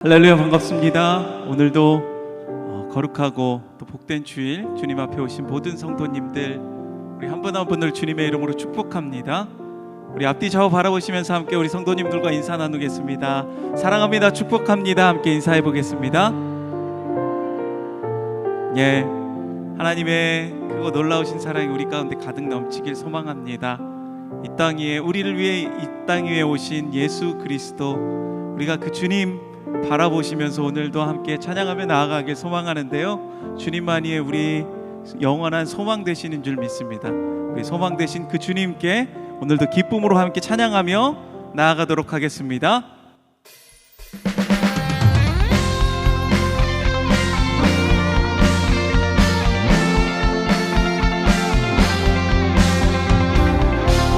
할렐루야, 반갑습니다. 오늘도 거룩하고 또 복된 주일 주님 앞에 오신 모든 성도님들, 우리 한 분 한 분을 주님의 이름으로 축복합니다. 우리 앞뒤 좌우 바라보시면서 함께 우리 성도님들과 인사 나누겠습니다. 사랑합니다, 축복합니다. 함께 인사해 보겠습니다. 예, 하나님의 크고 놀라우신 사랑이 우리 가운데 가득 넘치길 소망합니다. 이 땅 위에 우리를 위해 이 땅 위에 오신 예수 그리스도, 우리가 그 주님 바라보시면서 오늘도 함께 찬양하며 나아가길 소망하는데요, 주님만이 우리 영원한 소망 되시는 줄 믿습니다. 우리 소망 되신 그 주님께 오늘도 기쁨으로 함께 찬양하며 나아가도록 하겠습니다.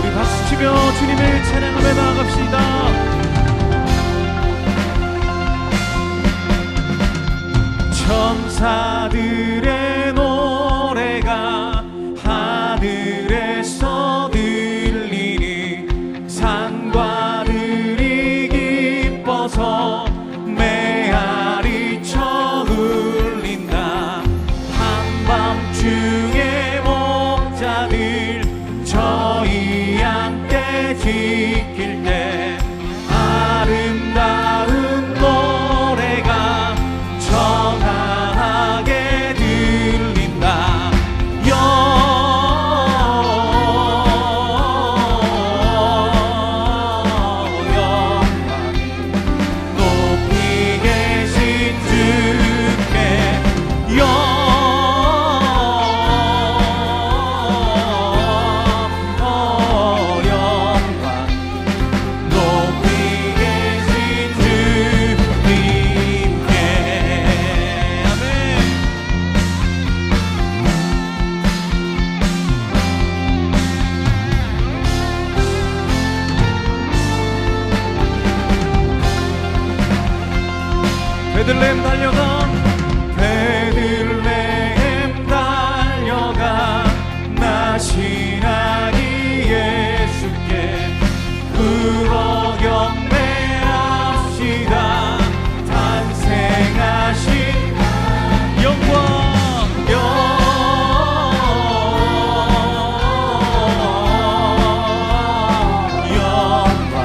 우리 박수치며 주님을 찬양하며 나아갑시다. 천사들의 노래가 하늘에서 들리니 산과들이 기뻐서 메아리쳐 울린다. 한밤중에 목자들 저희 함께 지킬 때 아름다운 노래가 청하게 들린다. 영광 높이 계신 주께 영광 높이 계신 주님께. 아멘. 베들레헴 달려가, 베들레헴 달려가 나시나니 예수께 불어 경배합시다. 탄생하신 영광 영광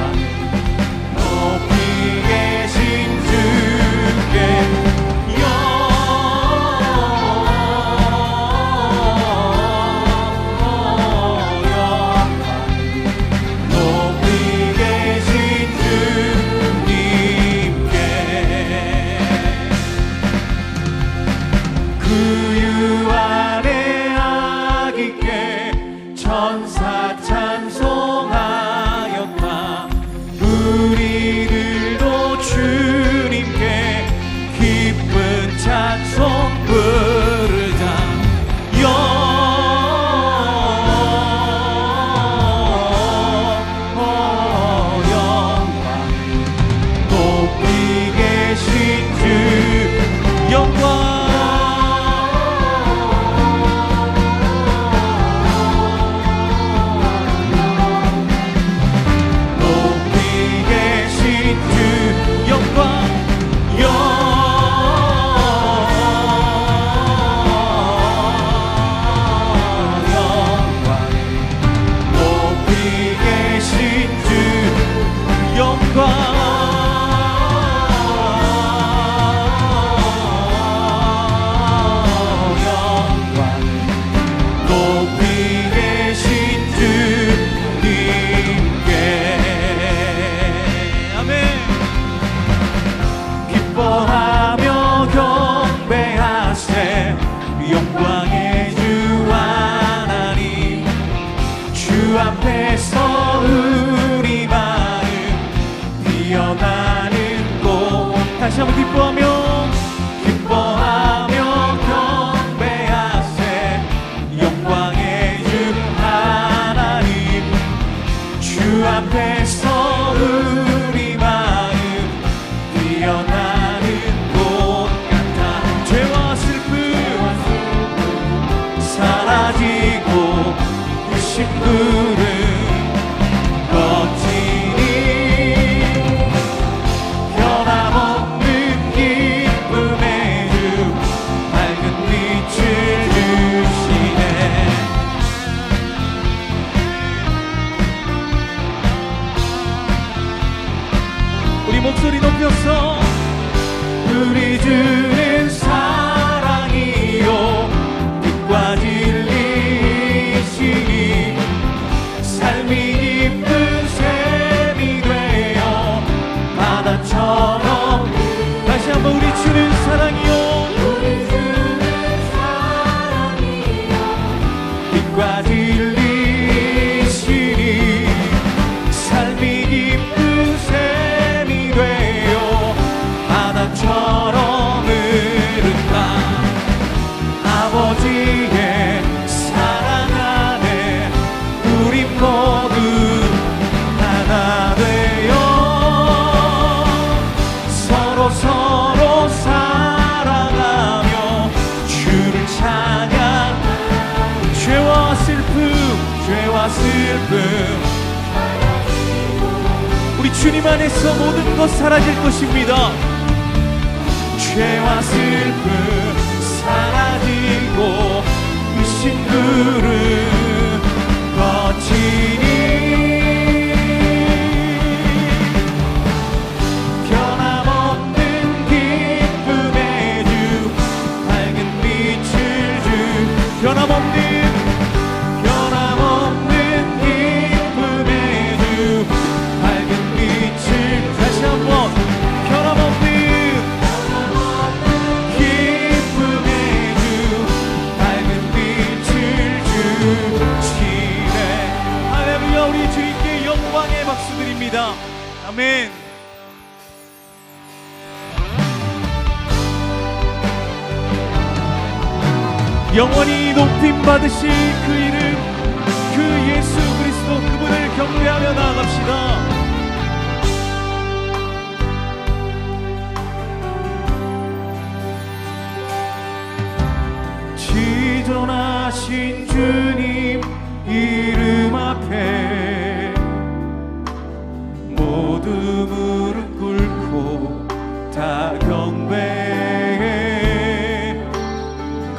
높이 계신 주께 영광 높이 계신 주님께. 그 유 안에 아기께 천사 찬송하였다. 우리들도 주님께 기쁜 찬송 부르자. 영광 높이 계신 주 영광 높이 계신 주 영광 영광 높이 계신 주 영광 영광 높이 계신 주님께. 아멘. 기뻐하며 경배하세 영광의 주 하나님. 주 앞에서 우리 마음 피어나는 꽃. 다시 한번 기뻐하며 경배하세 영광의 주 하나님. 주 앞에서 우리 마음 피어나는 꽃 같아. 죄와 슬픔 사라지고 그 심부름 거치니 변함없는 강물처럼 흐른다. 아버지의 사랑 안에 우리 모두 하나 되어 서로 사랑하며 주를 찬양. 죄와 슬픔 우리 주님 안에서 모든 것 사라질 것입니다. 죄와 슬픔 사라지고 신부름 거치니 변함없는 기쁨의 주 밝은 빛을 주 변함없는 기쁨의 주 밝은 빛을 다시 한번 변함없는 기쁨의 주 밝은 빛을 주시네. 할렐루야. 우리 주님께 영광의 박수 드립니다. 아멘. 영원히 높임 받으실 그 이름, 그 예수 그리스도, 그분을 경배하며 나아갑시다. 지존하신 주님 이름 앞에 모두 무릎 꿇고 다 경배해.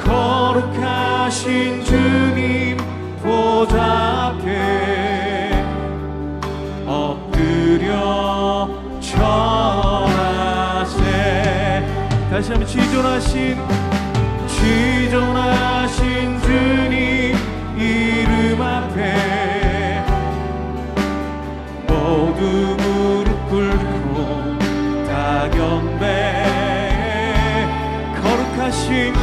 거룩하신 주님 보좌 앞에 엎드려 절하세. 다시 한번 지존하신 주님 이름 앞에 모두 무릎 꿇고 다 경배해. 거룩하신 주님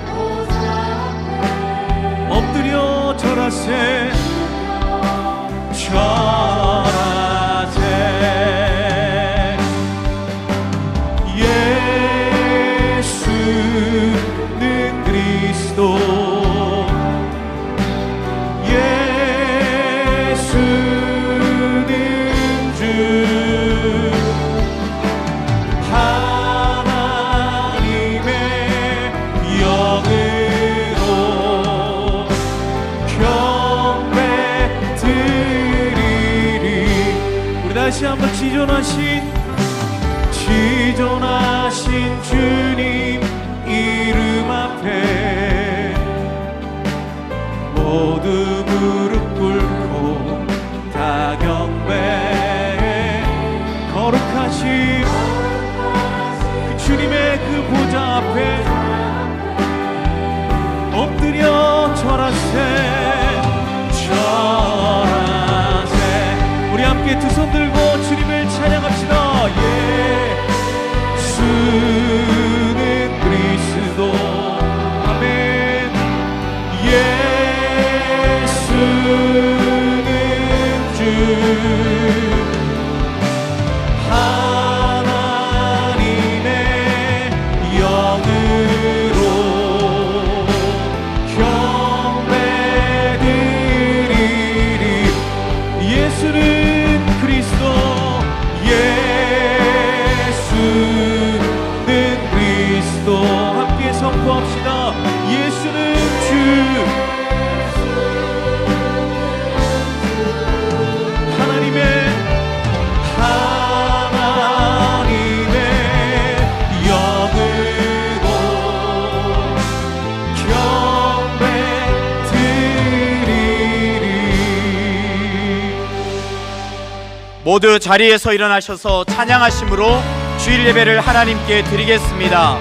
보좌 앞에 엎드려 절하세. 예수는 그리스도, 예수는 주, 하나님의 영으로 경배 드리리. 우리 다시 한번 지존하신 주님 이름 앞에 모두 무릎 꿇고 다 경배해. 거룩하신 그 주님의 그 보좌 앞에 엎드려 절하세. 우리 함께 두 손 들고 주님을 찬양합시다. 예수는 그리스도, 아멘. 예수는 주, 하나님의 영으로 경배 드리리. 예수는 그리스도, 예수는 그리스도. 함께 선포합시다. 예수는 주, 하나님의 영으로 경배 드리리. 모두 자리에서 일어나셔서 찬양하심으로 주일 예배를 하나님께 드리겠습니다.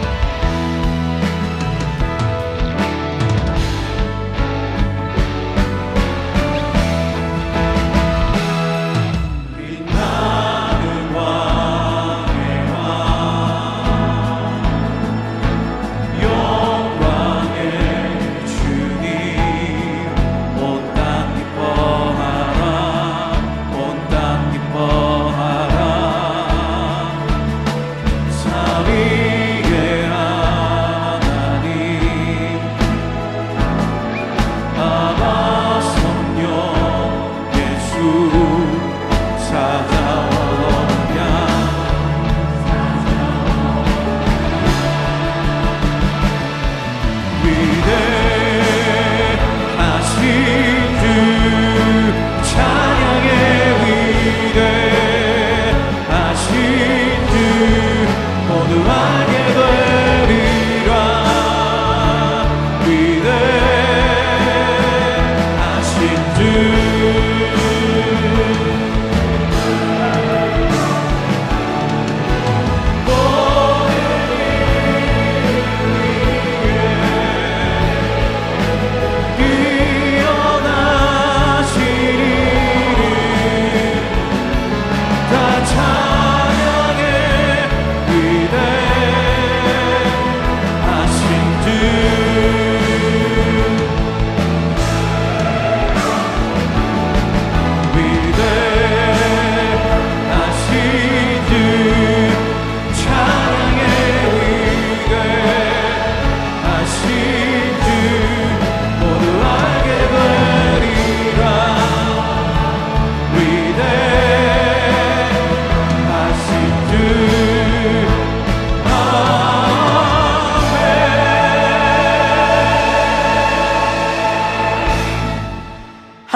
온 땅 기뻐하라.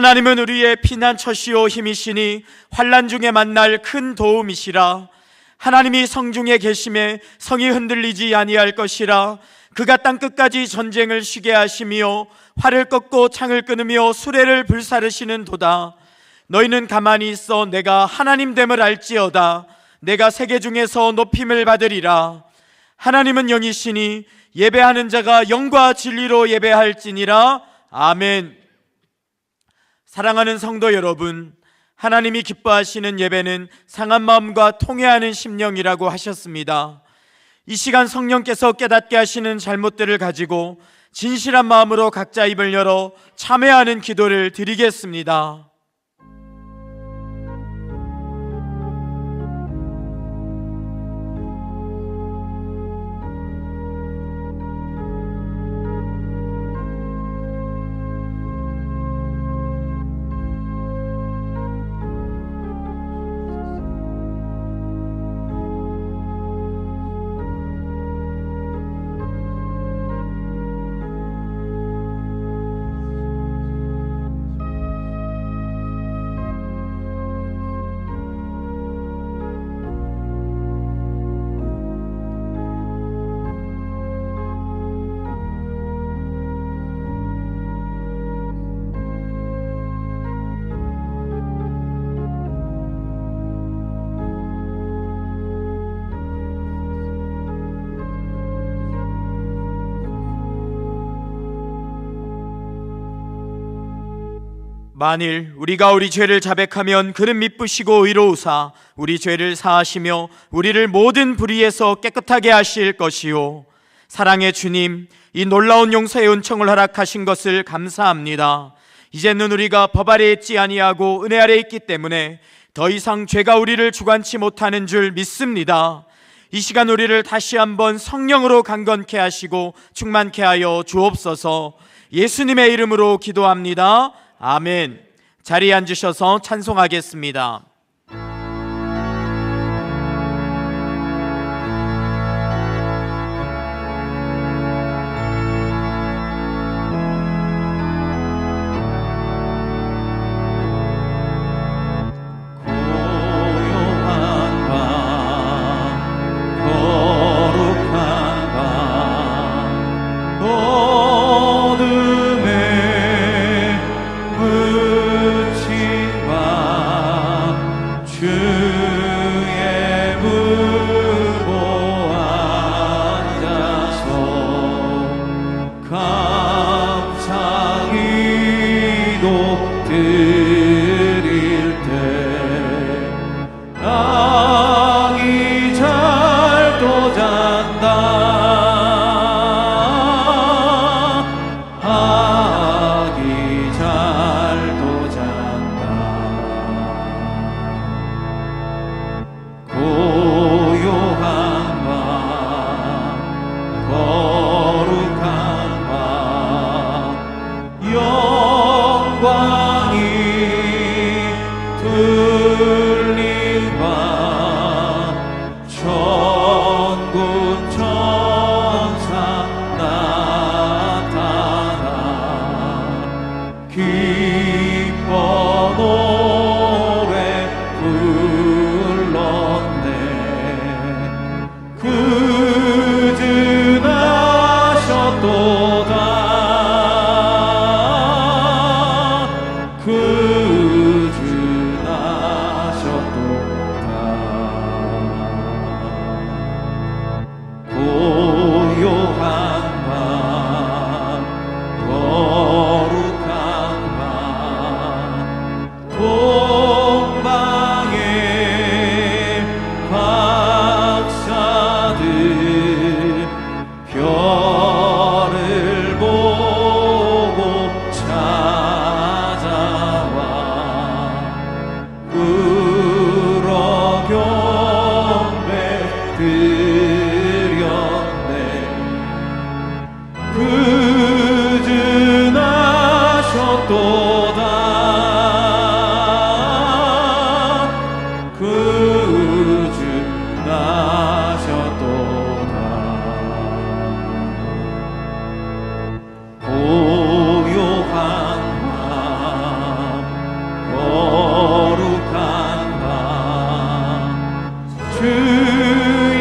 하나님은 우리의 피난처시오 힘이시니 환난 중에 만날 큰 도움이시라. 하나님이 성중에 계심에 성이 흔들리지 아니할 것이라. 그가 땅끝까지 전쟁을 쉬게 하시며 활을 꺾고 창을 끊으며 수레를 불사르시는 도다. 너희는 가만히 있어 내가 하나님됨을 알지어다. 내가 세계 중에서 높임을 받으리라. 하나님은 영이시니 예배하는 자가 영과 진리로 예배할지니라. 아멘. 사랑하는 성도 여러분, 하나님이 기뻐하시는 예배는 상한 마음과 통회하는 심령이라고 하셨습니다. 이 시간 성령께서 깨닫게 하시는 잘못들을 가지고 진실한 마음으로 각자 입을 열어 참회하는 기도를 드리겠습니다. 만일 우리가 우리 죄를 자백하면 그는 미쁘시고 의로우사 우리 죄를 사하시며 우리를 모든 불의에서 깨끗하게 하실 것이요. 사랑의 주님, 이 놀라운 용서의 은총을 허락하신 것을 감사합니다. 이제는 우리가 법 아래에 있지 아니하고 은혜 아래에 있기 때문에 더 이상 죄가 우리를 주관치 못하는 줄 믿습니다. 이 시간 우리를 다시 한번 성령으로 강건케 하시고 충만케 하여 주옵소서. 예수님의 이름으로 기도합니다. 아멘. 자리에 앉으셔서 찬송하겠습니다. 어둠에 묻힌 밤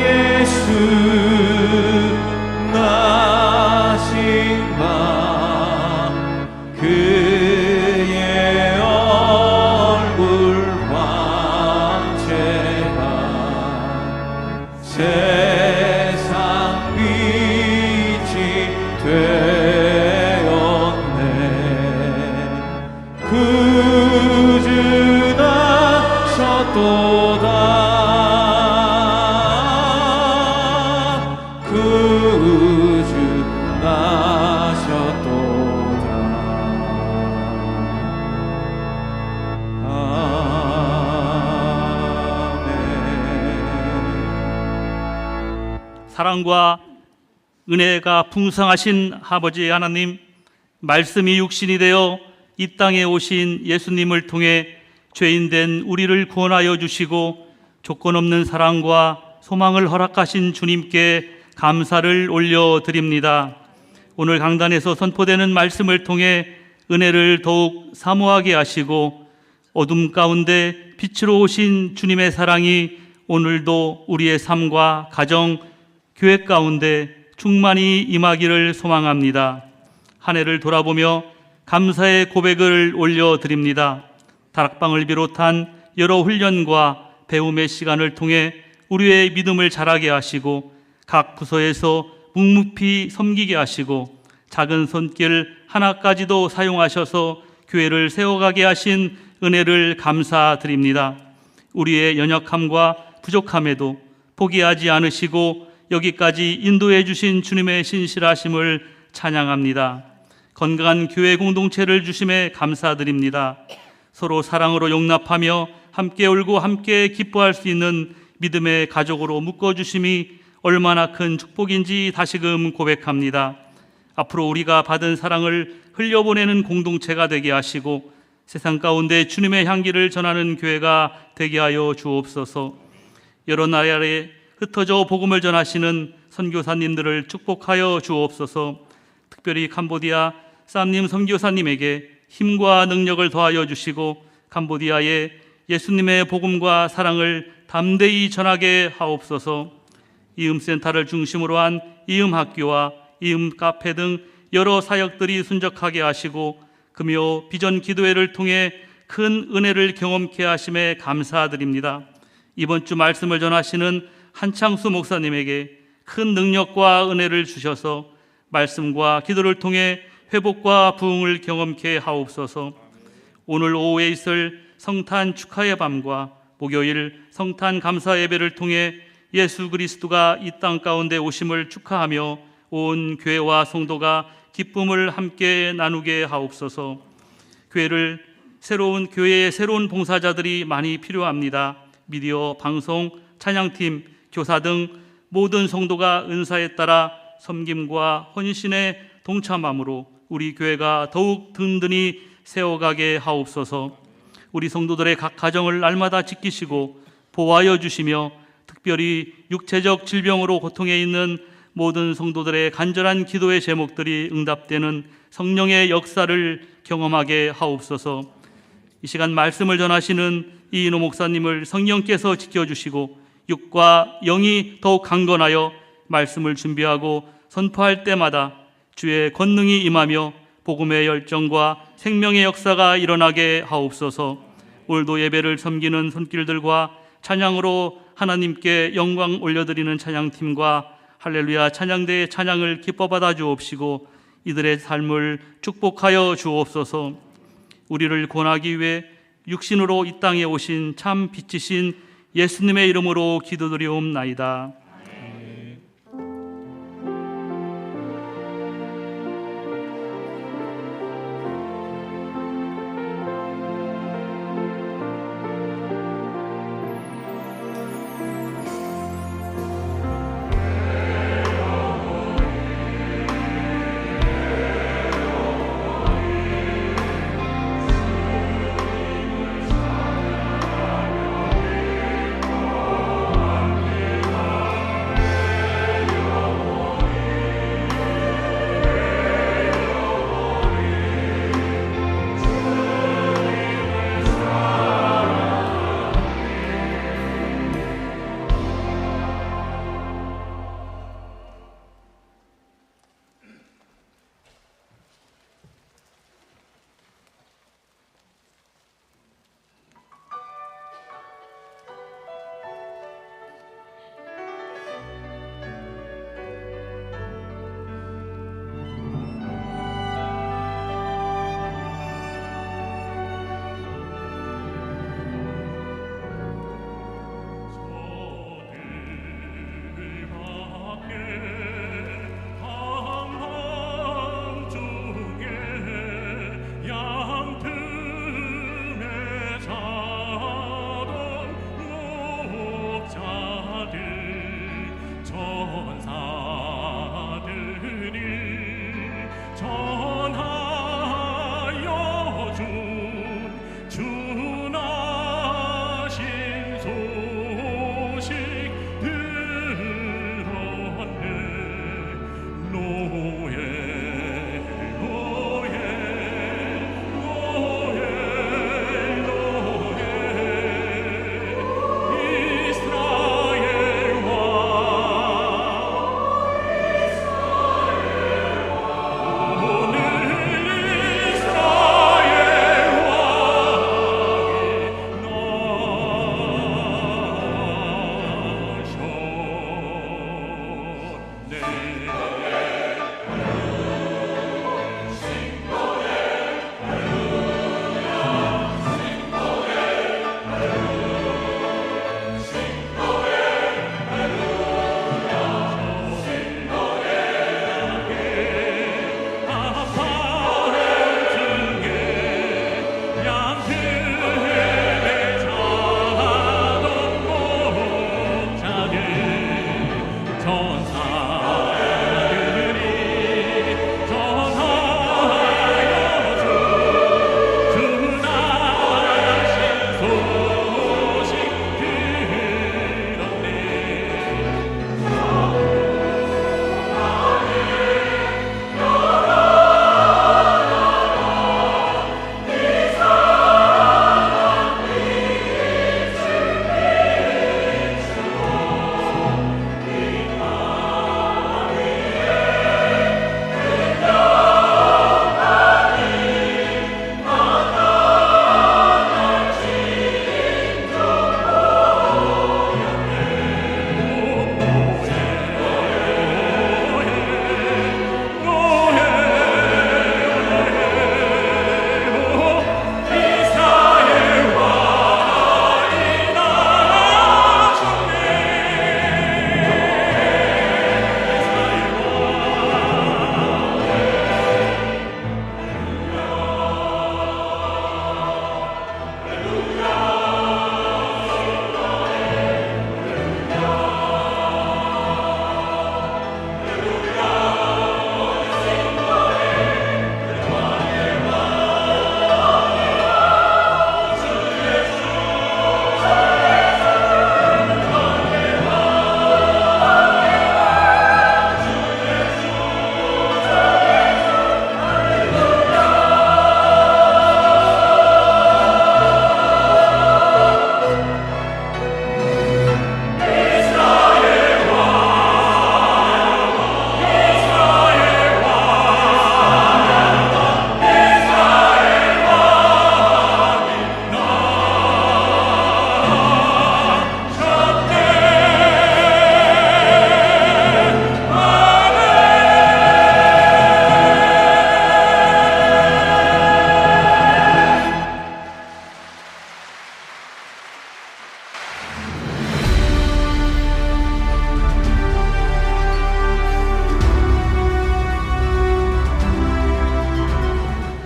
예수 나신 바 그의 얼굴 광채가 세상 빛이 되었네. 구주 나셨도다. 구주 나셨도다. 아멘. 사랑과 은혜가 풍성하신 아버지 하나님, 말씀이 육신이 되어 이 땅에 오신 예수님을 통해 죄인된 우리를 구원하여 주시고 조건 없는 사랑과 소망을 허락하신 주님께 감사를 올려드립니다. 오늘 강단에서 선포되는 말씀을 통해 은혜를 더욱 사모하게 하시고 어둠 가운데 빛으로 오신 주님의 사랑이 오늘도 우리의 삶과 가정, 교회 가운데 충만히 임하기를 소망합니다. 한 해를 돌아보며 감사의 고백을 올려드립니다. 다락방을 비롯한 여러 훈련과 배움의 시간을 통해 우리의 믿음을 자라게 하시고 각 부서에서 묵묵히 섬기게 하시고 작은 손길 하나까지도 사용하셔서 교회를 세워가게 하신 은혜를 감사드립니다. 우리의 연약함과 부족함에도 포기하지 않으시고 여기까지 인도해 주신 주님의 신실하심을 찬양합니다. 건강한 교회 공동체를 주심에 감사드립니다. 서로 사랑으로 용납하며 함께 울고 함께 기뻐할 수 있는 믿음의 가족으로 묶어주심이 얼마나 큰 축복인지 다시금 고백합니다. 앞으로 우리가 받은 사랑을 흘려보내는 공동체가 되게 하시고 세상 가운데 주님의 향기를 전하는 교회가 되게 하여 주옵소서. 여러 나라에 흩어져 복음을 전하시는 선교사님들을 축복하여 주옵소서. 특별히 캄보디아 쌈님 선교사님에게 힘과 능력을 더하여 주시고 캄보디아에 예수님의 복음과 사랑을 담대히 전하게 하옵소서. 이음센터를 중심으로 한 이음학교와 이음카페 등 여러 사역들이 순적하게 하시고 금요 비전 기도회를 통해 큰 은혜를 경험케 하심에 감사드립니다. 이번 주 말씀을 전하시는 한창수 목사님에게 큰 능력과 은혜를 주셔서 말씀과 기도를 통해 회복과 부흥을 경험케 하옵소서. 오늘 오후에 있을 성탄 축하의 밤과 목요일 성탄 감사 예배를 통해 예수 그리스도가 이 땅 가운데 오심을 축하하며 온 교회와 성도가 기쁨을 함께 나누게 하옵소서. 교회의 새로운 봉사자들이 많이 필요합니다. 미디어, 방송, 찬양팀, 교사 등 모든 성도가 은사에 따라 섬김과 헌신에 동참함으로 우리 교회가 더욱 든든히 세워가게 하옵소서. 우리 성도들의 각 가정을 날마다 지키시고 보호하여 주시며 특별히 육체적 질병으로 고통해 있는 모든 성도들의 간절한 기도의 제목들이 응답되는 성령의 역사를 경험하게 하옵소서. 이 시간 말씀을 전하시는 이인호 목사님을 성령께서 지켜주시고 육과 영이 더욱 강건하여 말씀을 준비하고 선포할 때마다 주의 권능이 임하며 복음의 열정과 생명의 역사가 일어나게 하옵소서. 오늘도 예배를 섬기는 손길들과 찬양으로 하나님께 영광 올려드리는 찬양팀과 할렐루야 찬양대의 찬양을 기뻐 받아 주옵시고 이들의 삶을 축복하여 주옵소서. 우리를 구원하기 위해 육신으로 이 땅에 오신 참 빛이신 예수님의 이름으로 기도드리옵나이다.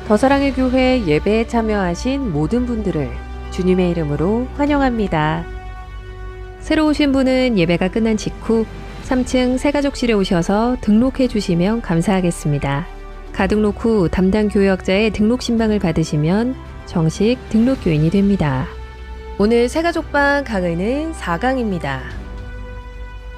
더사랑의 교회 예배에 참여하신 모든 분들을 주님의 이름으로 환영합니다. 새로 오신 분은 예배가 끝난 직후 3층 새가족실에 오셔서 등록해 주시면 감사하겠습니다. 가등록 후 담당 교역자의 등록 신방을 받으시면 정식 등록 교인이 됩니다. 오늘 새가족방 강의는 4강입니다.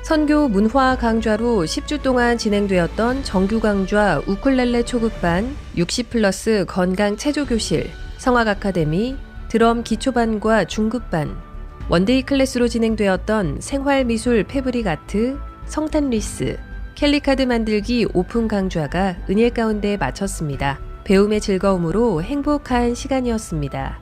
선교 문화 강좌로 10주 동안 진행되었던 정규 강좌 우쿨렐레 초급반, 60+ 건강 체조교실, 성악 아카데미, 드럼 기초반과 중급반, 원데이 클래스로 진행되었던 생활미술 패브릭 아트, 성탄 리스, 캘리카드 만들기 오픈 강좌가 은혜 가운데 마쳤습니다. 배움의 즐거움으로 행복한 시간이었습니다.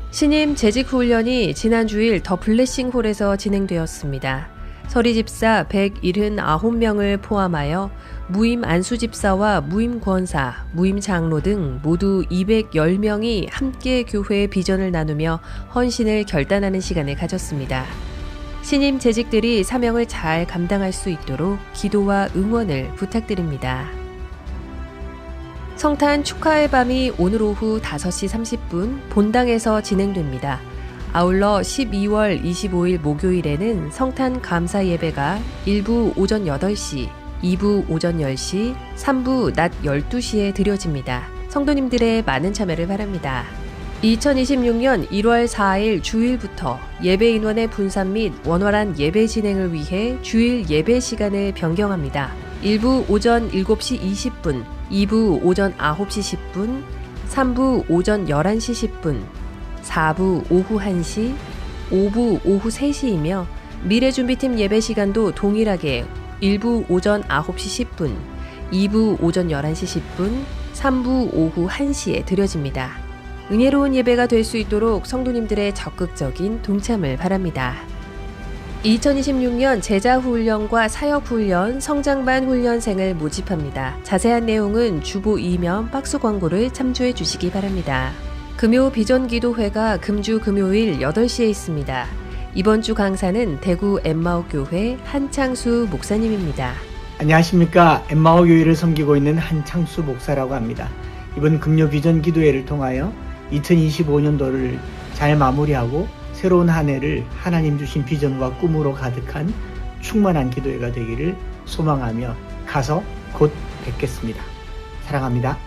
신임 재직 훈련이 지난 주일 더 블레싱 홀에서 진행되었습니다. 서리 집사 179명을 포함하여 무임 안수 집사와 무임 권사, 무임 장로 등 모두 210명이 함께 교회의 비전을 나누며 헌신을 결단하는 시간을 가졌습니다. 신임 재직들이 사명을 잘 감당할 수 있도록 기도와 응원을 부탁드립니다. 성탄 축하의 밤이 오늘 오후 5시 30분 본당에서 진행됩니다. 아울러 12월 25일 목요일에는 성탄 감사 예배가 1부 오전 8시, 2부 오전 10시, 3부 낮 12시에 드려집니다. 성도님들의 많은 참여를 바랍니다. 2026년 1월 4일 주일부터 예배 인원의 분산 및 원활한 예배 진행을 위해 주일 예배 시간을 변경합니다. 1부 오전 7시 20분, 2부 오전 9시 10분, 3부 오전 11시 10분, 4부 오후 1시, 5부 오후 3시이며 미래준비팀 예배 시간도 동일하게 1부 오전 9시 10분, 2부 오전 11시 10분, 3부 오후 1시에 드려집니다. 은혜로운 예배가 될 수 있도록 성도님들의 적극적인 동참을 바랍니다. 2026년 제자훈련과 사역훈련, 성장반 훈련생을 모집합니다. 자세한 내용은 주보 이면 박스 광고를 참조해 주시기 바랍니다. 금요 비전기도회가 금주 금요일 8시에 있습니다. 이번 주 강사는 대구 엠마오교회 한창수 목사님입니다. 안녕하십니까. 엠마오교회를 섬기고 있는 한창수 목사라고 합니다. 이번 금요 비전기도회를 통하여 2025년도를 잘 마무리하고 새로운 한 해를 하나님 주신 비전과 꿈으로 가득한 충만한 기도회가 되기를 소망하며 가서 곧 뵙겠습니다. 사랑합니다.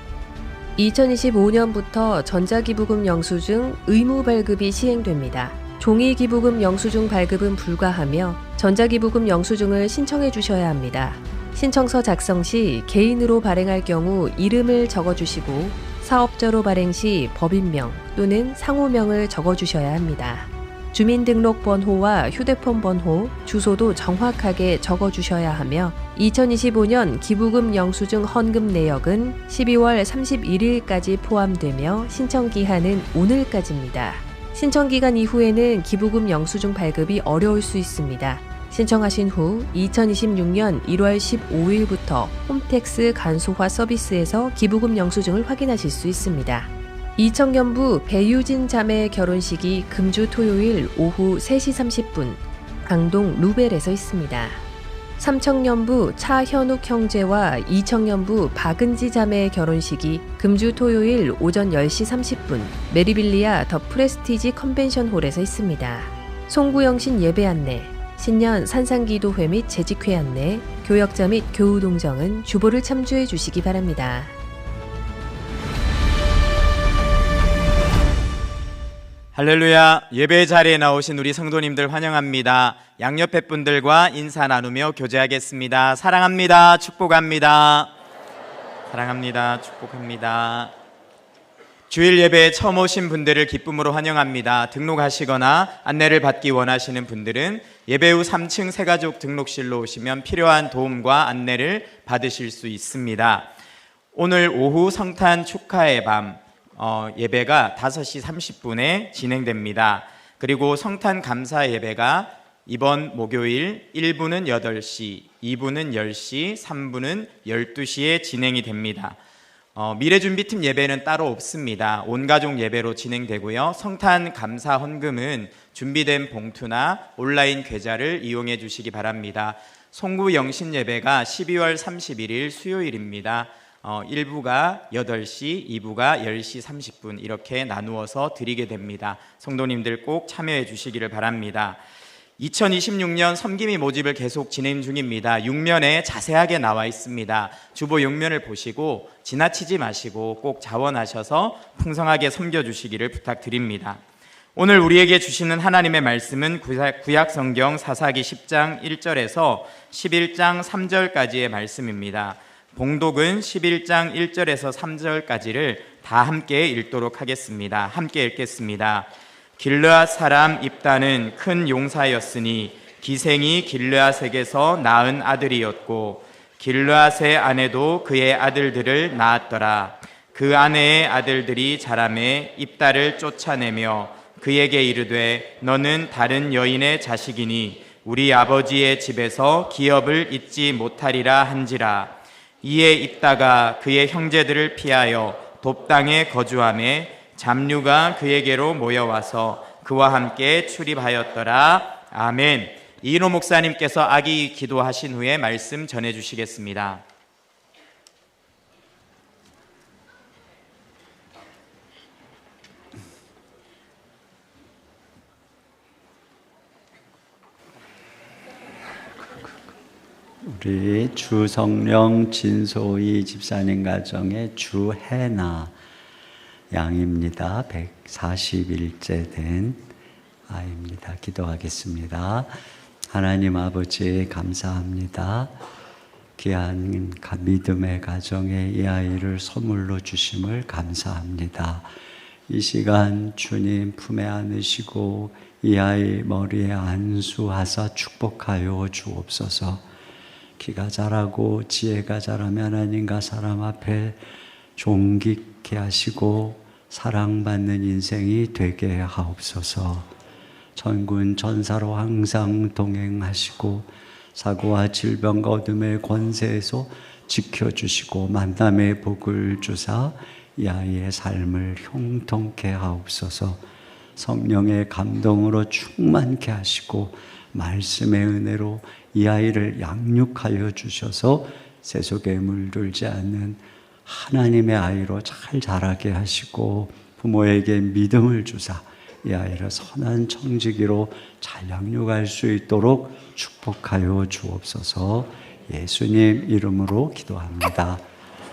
2025년부터 전자기부금 영수증 의무 발급이 시행됩니다. 종이기부금 영수증 발급은 불가하며 전자기부금 영수증을 신청해 주셔야 합니다. 신청서 작성 시 개인으로 발행할 경우 이름을 적어주시고 사업자로 발행 시 법인명 또는 상호명을 적어주셔야 합니다. 주민등록번호와 휴대폰 번호, 주소도 정확하게 적어주셔야 하며 2025년 기부금 영수증 헌금 내역은 12월 31일까지 포함되며 신청기한은 오늘까지입니다. 신청기간 이후에는 기부금 영수증 발급이 어려울 수 있습니다. 신청하신 후 2026년 1월 15일부터 홈택스 간소화 서비스에서 기부금 영수증을 확인하실 수 있습니다. 이청년부 배유진 자매의 결혼식이 금주 토요일 오후 3시 30분 강동 루벨에서 있습니다. 삼청년부 차현욱 형제와 이청년부 박은지 자매의 결혼식이 금주 토요일 오전 10시 30분 메리빌리아 더 프레스티지 컨벤션홀에서 있습니다. 송구영신 예배 안내, 신년 산상기도회 및 재직회 안내, 교역자 및 교우동정은 주보를 참조해 주시기 바랍니다. 할렐루야. 예배 자리에 나오신 우리 성도님들 환영합니다. 양옆에 분들과 인사 나누며 교제하겠습니다. 사랑합니다. 축복합니다. 사랑합니다. 축복합니다. 주일 예배에 처음 오신 분들을 기쁨으로 환영합니다. 등록하시거나 안내를 받기 원하시는 분들은 예배 후 3층 새가족 등록실로 오시면 필요한 도움과 안내를 받으실 수 있습니다. 오늘 오후 성탄 축하의 밤 예배가 5시 30분에 진행됩니다. 그리고 성탄 감사 예배가 이번 목요일 1부는 8시, 2부는 10시, 3부는 12시에 진행이 됩니다. 미래준비팀 예배는 따로 없습니다. 온가족 예배로 진행되고요. 성탄 감사 헌금은 준비된 봉투나 온라인 계좌를 이용해 주시기 바랍니다. 송구 영신 예배가 12월 31일 수요일입니다. 1부가 8시, 2부가 10시 30분 이렇게 나누어서 드리게 됩니다. 성도님들 꼭 참여해 주시기를 바랍니다. 2026년 섬김이 모집을 계속 진행 중입니다. 6면에 자세하게 나와 있습니다. 주보 6면을 보시고 지나치지 마시고 꼭 자원하셔서 풍성하게 섬겨주시기를 부탁드립니다. 오늘 우리에게 주시는 하나님의 말씀은 구약성경 사사기 10장 1절에서 11장 3절까지의 말씀입니다. 봉독은 11장 1절에서 3절까지를 다 함께 읽도록 하겠습니다. 함께 읽겠습니다. 길르앗 사람 입다는 큰 용사였으니 기생이 길르앗에게서 낳은 아들이었고 길르앗의 아내도 그의 아들들을 낳았더라. 그 아내의 아들들이 자라매 입다를 쫓아내며 그에게 이르되 너는 다른 여인의 자식이니 우리 아버지의 집에서 기업을 잊지 못하리라 한지라. 이에 입다가 그의 형제들을 피하여 돕당에 거주하매 잡류가 그에게로 모여와서 그와 함께 출입하였더라. 아멘. 이인호 목사님께서 악이 기도하신 후에 말씀 전해주시겠습니다. 우리 주성령 진소희 집사님 가정의 주혜나 양입니다. 141째 된 아이입니다. 기도하겠습니다. 하나님 아버지 감사합니다. 귀한 믿음의 가정에 이 아이를 선물로 주심을 감사합니다. 이 시간 주님 품에 안으시고 이 아이 머리에 안수하사 축복하여 주옵소서. 키가 자라고 지혜가 자라며 하나님과 사람 앞에 존귀케 하시고 사랑받는 인생이 되게 하옵소서. 천군 천사로 항상 동행하시고 사고와 질병과 어둠의 권세에서 지켜주시고 만남의 복을 주사 이 아이의 삶을 형통케 하옵소서. 성령의 감동으로 충만케 하시고 말씀의 은혜로 이 아이를 양육하여 주셔서 세속에 물들지 않는 하나님의 아이로 잘 자라게 하시고 부모에게 믿음을 주사 이 아이를 선한 청지기로 잘 양육할 수 있도록 축복하여 주옵소서. 예수님 이름으로 기도합니다.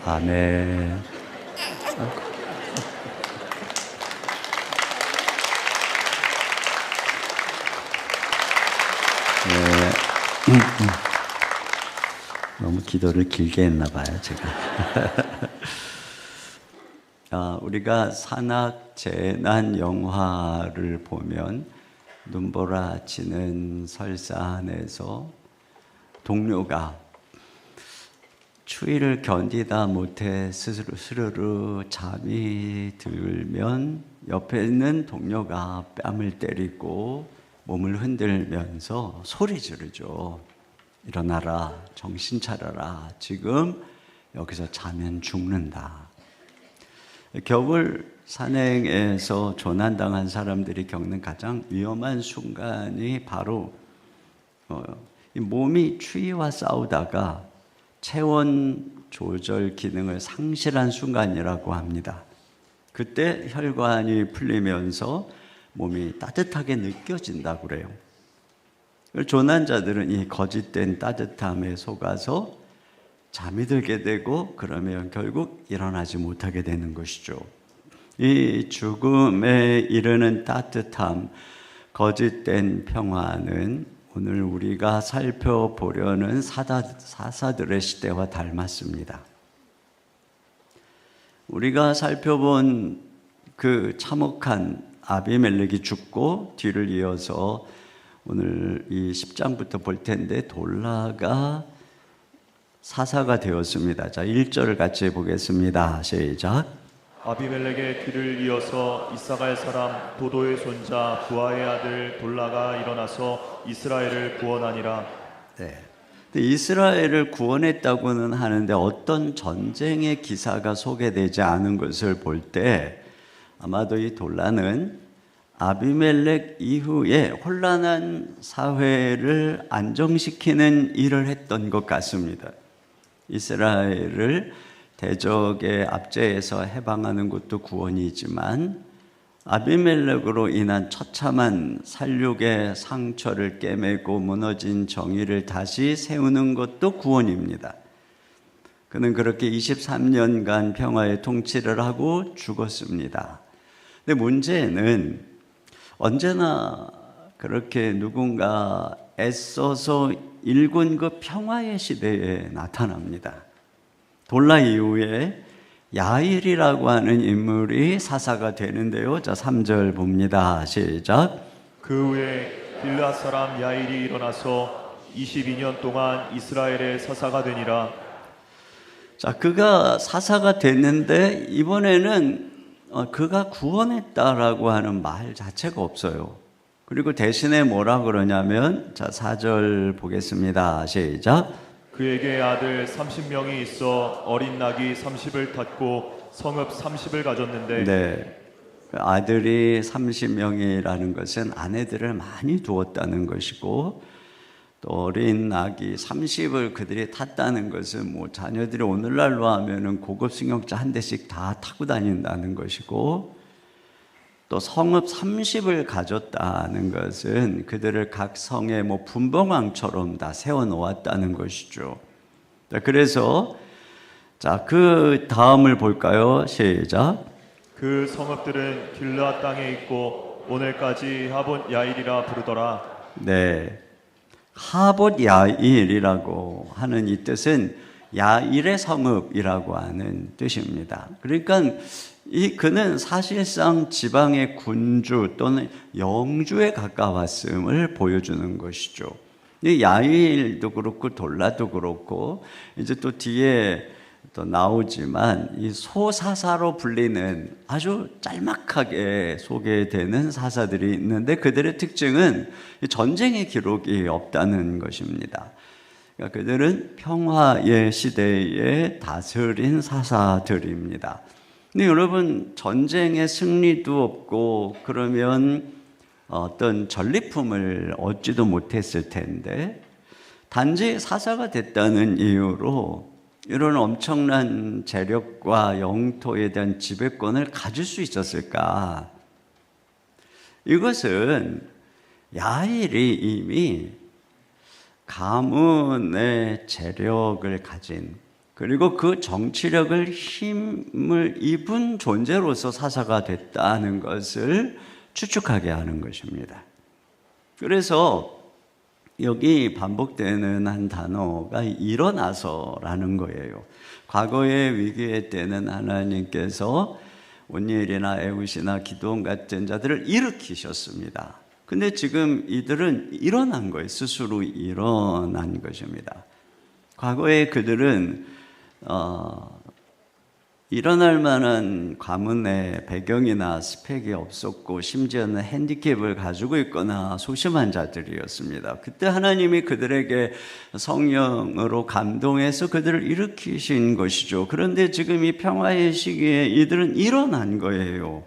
아멘. 너무 기도를 길게 했나 봐요, 제가. 우리가 산악 재난 영화를 보면 눈보라치는 설산에서 동료가 추위를 견디다 못해 스르르 잠이 들면 옆에 있는 동료가 뺨을 때리고 몸을 흔들면서 소리 지르죠. 일어나라, 정신 차려라. 지금 여기서 자면 죽는다. 겨울 산행에서 조난당한 사람들이 겪는 가장 위험한 순간이 바로 몸이 추위와 싸우다가 체온 조절 기능을 상실한 순간이라고 합니다. 그때 혈관이 풀리면서 몸이 따뜻하게 느껴진다고 그래요. 조난자들은 이 거짓된 따뜻함에 속아서 잠이 들게 되고 그러면 결국 일어나지 못하게 되는 것이죠. 이 죽음에 이르는 따뜻함, 거짓된 평화는 오늘 우리가 살펴보려는 사사들의 시대와 닮았습니다. 우리가 살펴본 그 참혹한 아비멜렉이 죽고 뒤를 이어서 오늘 이 10장부터 볼 텐데 돌라가 사사가 되었습니다. 자, 1절을 같이 보겠습니다. 시작. 아비멜렉의 뒤를 이어서 이사갈 사람 도도의 손자 부하의 아들 돌라가 일어나서 이스라엘을 구원하니라. 네. 이스라엘을 구원했다고는 하는데 어떤 전쟁의 기사가 소개되지 않은 것을 볼 때 아마도 이 돌라는 아비멜렉 이후에 혼란한 사회를 안정시키는 일을 했던 것 같습니다. 이스라엘을 대적의 압제에서 해방하는 것도 구원이지만 아비멜렉으로 인한 처참한 살육의 상처를 깨매고 무너진 정의를 다시 세우는 것도 구원입니다. 그는 그렇게 23년간 평화의 통치를 하고 죽었습니다. 근데 문제는 언제나 그렇게 누군가 애써서 일군 그 평화의 시대에 나타납니다. 돌라 이후에 야일이라고 하는 인물이 사사가 되는데요. 자, 3절 봅니다. 시작. 그 후에 길앗 사람 야일이 일어나서 22년 동안 이스라엘의 사사가 되니라. 자, 그가 사사가 됐는데 이번에는 그가 구원했다라고 하는 말 자체가 없어요. 그리고 대신에 뭐라 그러냐면, 자, 4절 보겠습니다. 시작. 그에게 아들 30명이 있어 어린 낙이 30을 탔고 성읍 30을 가졌는데 네. 아들이 30명이라는 것은 아내들을 많이 두었다는 것이고, 또 어린 낙이 30을 그들이 탔다는 것은 뭐 자녀들이 오늘날로 하면은 고급 승용차 한 대씩 다 타고 다닌다는 것이고, 또 성읍 30을 가졌다는 것은 그들을 각 성에 뭐 분봉왕처럼 다 세워 놓았다는 것이죠. 그래서 자, 그 다음을 볼까요? 시작. 그 성읍들은 길르앗 땅에 있고 오늘까지 하봇 야일이라 부르더라. 네. 하봇 야일이라고 하는 이 뜻은 야일의 성읍이라고 하는 뜻입니다. 그러니까 그는 사실상 지방의 군주 또는 영주에 가까웠음을 보여주는 것이죠. 이 야일도 그렇고 돌라도 그렇고 이제 또 뒤에 또 나오지만 이 소사사로 불리는 아주 짤막하게 소개되는 사사들이 있는데 그들의 특징은 전쟁의 기록이 없다는 것입니다. 그러니까 그들은 평화의 시대에 다스린 사사들입니다. 근데 여러분, 전쟁의 승리도 없고 그러면 어떤 전리품을 얻지도 못했을 텐데 단지 사사가 됐다는 이유로 이런 엄청난 재력과 영토에 대한 지배권을 가질 수 있었을까? 이것은 야일이 이미 가문의 재력을 가진, 그리고 그 정치력을 힘을 입은 존재로서 사사가 됐다는 것을 추측하게 하는 것입니다. 그래서 여기 반복되는 한 단어가 일어나서라는 거예요. 과거의 위기의 때는 하나님께서 온니엘이나 에훗이나 기드온 같은 자들을 일으키셨습니다. 근데 지금 이들은 일어난 거예요. 스스로 일어난 것입니다. 과거에 그들은 일어날 만한 가문의 배경이나 스펙이 없었고 심지어는 핸디캡을 가지고 있거나 소심한 자들이었습니다. 그때 하나님이 그들에게 성령으로 감동해서 그들을 일으키신 것이죠. 그런데 지금 이 평화의 시기에 이들은 일어난 거예요.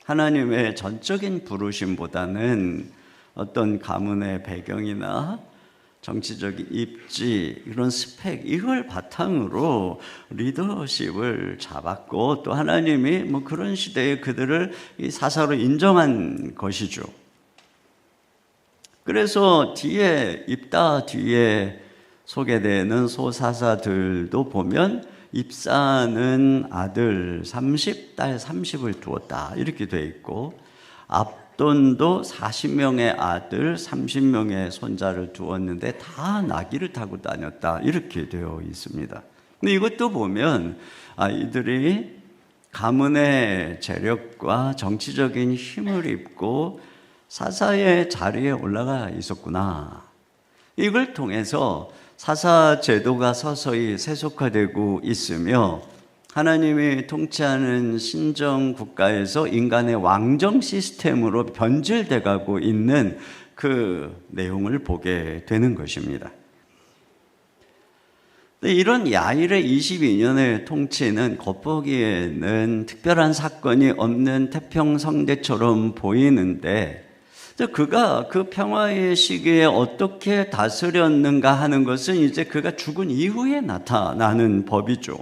하나님의 전적인 부르심보다는 어떤 가문의 배경이나 정치적인 입지, 이런 스펙, 이걸 바탕으로 리더십을 잡았고 또 하나님이 뭐 그런 시대에 그들을 이 사사로 인정한 것이죠. 그래서 입다 뒤에 소개되는 소사사들도 보면 입사는 아들 30, 딸 30을 두었다 이렇게 되어 있고, 압돈도 40명의 아들 30명의 손자를 두었는데 다 나귀를 타고 다녔다 이렇게 되어 있습니다. 근데 이것도 보면 이들이 가문의 재력과 정치적인 힘을 입고 사사의 자리에 올라가 있었구나. 이걸 통해서 사사 제도가 서서히 세속화되고 있으며 하나님이 통치하는 신정 국가에서 인간의 왕정 시스템으로 변질돼 가고 있는 그 내용을 보게 되는 것입니다. 이런 야일의 22년의 통치는 겉보기에는 특별한 사건이 없는 태평성대처럼 보이는데 그가 그 평화의 시기에 어떻게 다스렸는가 하는 것은 이제 그가 죽은 이후에 나타나는 법이죠.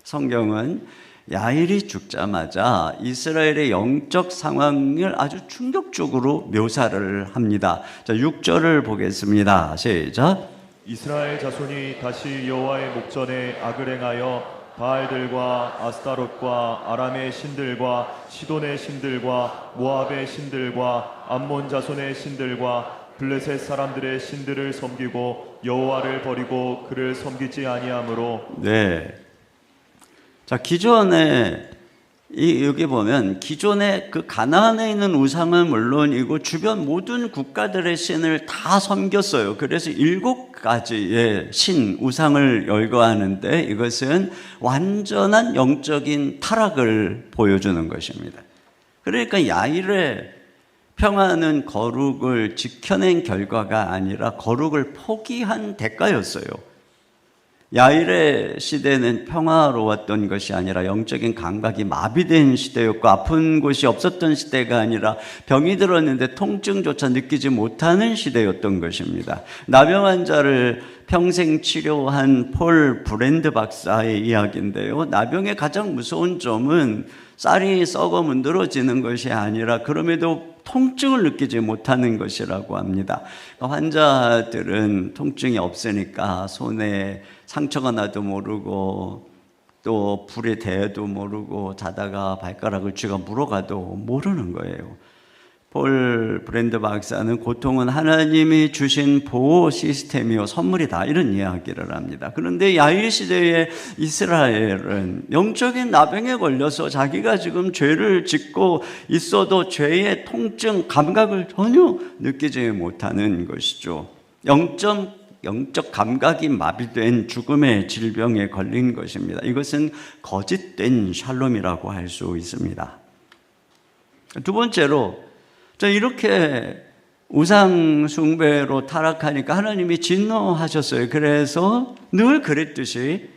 성경은 야일이 죽자마자 이스라엘의 영적 상황을 아주 충격적으로 묘사를 합니다. 자, 6절을 보겠습니다. 시작. 이스라엘 자손이 다시 여호와의 목전에 악을 행하여 바알들과 아스타롯과 아람의 신들과 시돈의 신들과 모압의 신들과 암몬 자손의 신들과 블레셋 사람들의 신들을 섬기고 여호와를 버리고 그를 섬기지 아니하므로. 네. 자, 기존에 여기 보면 기존에 그 가나안에 있는 우상은 물론이고 주변 모든 국가들의 신을 다 섬겼어요. 그래서 7가지의 신 우상을 열거하는데 이것은 완전한 영적인 타락을 보여주는 것입니다. 그러니까 야일의 평화는 거룩을 지켜낸 결과가 아니라 거룩을 포기한 대가였어요. 야일의 시대는 평화로웠던 것이 아니라 영적인 감각이 마비된 시대였고, 아픈 곳이 없었던 시대가 아니라 병이 들었는데 통증조차 느끼지 못하는 시대였던 것입니다. 나병 환자를 평생 치료한 폴 브랜드 박사의 이야기인데요. 나병의 가장 무서운 점은 쌀이 썩어 문드러지는 것이 아니라 그럼에도 통증을 느끼지 못하는 것이라고 합니다. 환자들은 통증이 없으니까 손에 상처가 나도 모르고 또 불에 대도 모르고 자다가 발가락을 쥐가 물어가도 모르는 거예요. 폴 브랜드 박사는 고통은 하나님이 주신 보호 시스템이요 선물이다, 이런 이야기를 합니다. 그런데 야일 시대의 이스라엘은 영적인 나병에 걸려서 자기가 지금 죄를 짓고 있어도 죄의 통증, 감각을 전혀 느끼지 못하는 것이죠. 영적 감각이 마비된 죽음의 질병에 걸린 것입니다. 이것은 거짓된 샬롬이라고 할 수 있습니다. 두 번째로, 이렇게 우상 숭배로 타락하니까 하나님이 진노하셨어요. 그래서 늘 그랬듯이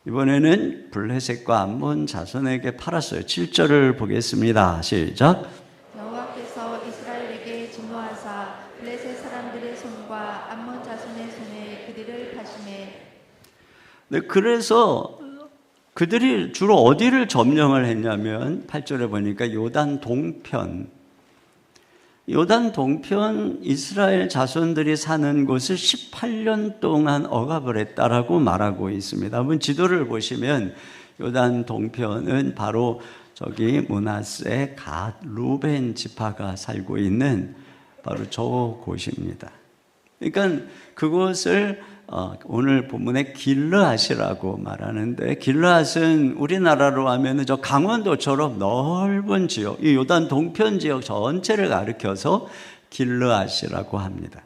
이번에는 블레셋과 암몬 자손에게 팔았어요. 7절을 보겠습니다. 시작. 여호와께서 이스라엘에게 진노하사 블레셋 사람들의 손과 암몬 자손의 손에 그들을 파시매. 네, 그래서 그들이 주로 어디를 점령을 했냐면 8절에 보니까 요단 동편 이스라엘 자손들이 사는 곳을 18년 동안 억압을 했다라고 말하고 있습니다. 한번 지도를 보시면 요단 동편은 바로 저기 므낫세, 갓, 루벤 지파가 살고 있는 바로 저 곳입니다. 그러니까 그곳을 오늘 본문에 길르앗이라고 말하는데, 길르앗은 우리나라로 하면 저 강원도처럼 넓은 지역, 이 요단 동편 지역 전체를 가리켜서 길르앗이라고 합니다.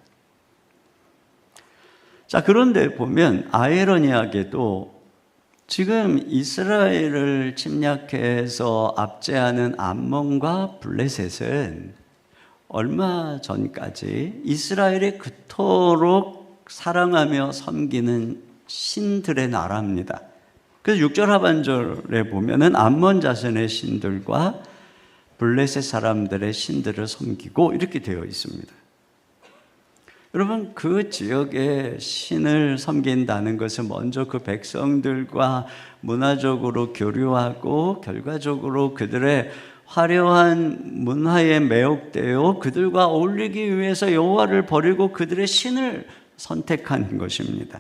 자, 그런데 보면 아이러니하게도 지금 이스라엘을 침략해서 압제하는 암몬과 블레셋은 얼마 전까지 이스라엘이 그토록 사랑하며 섬기는 신들의 나라입니다. 그래서 6절 하반절에 보면은 암몬 자손의 신들과 블레셋 사람들의 신들을 섬기고 이렇게 되어 있습니다. 여러분, 그 지역의 신을 섬긴다는 것은 먼저 그 백성들과 문화적으로 교류하고 결과적으로 그들의 화려한 문화에 매혹되어 그들과 어울리기 위해서 여호와를 버리고 그들의 신을 선택한 것입니다.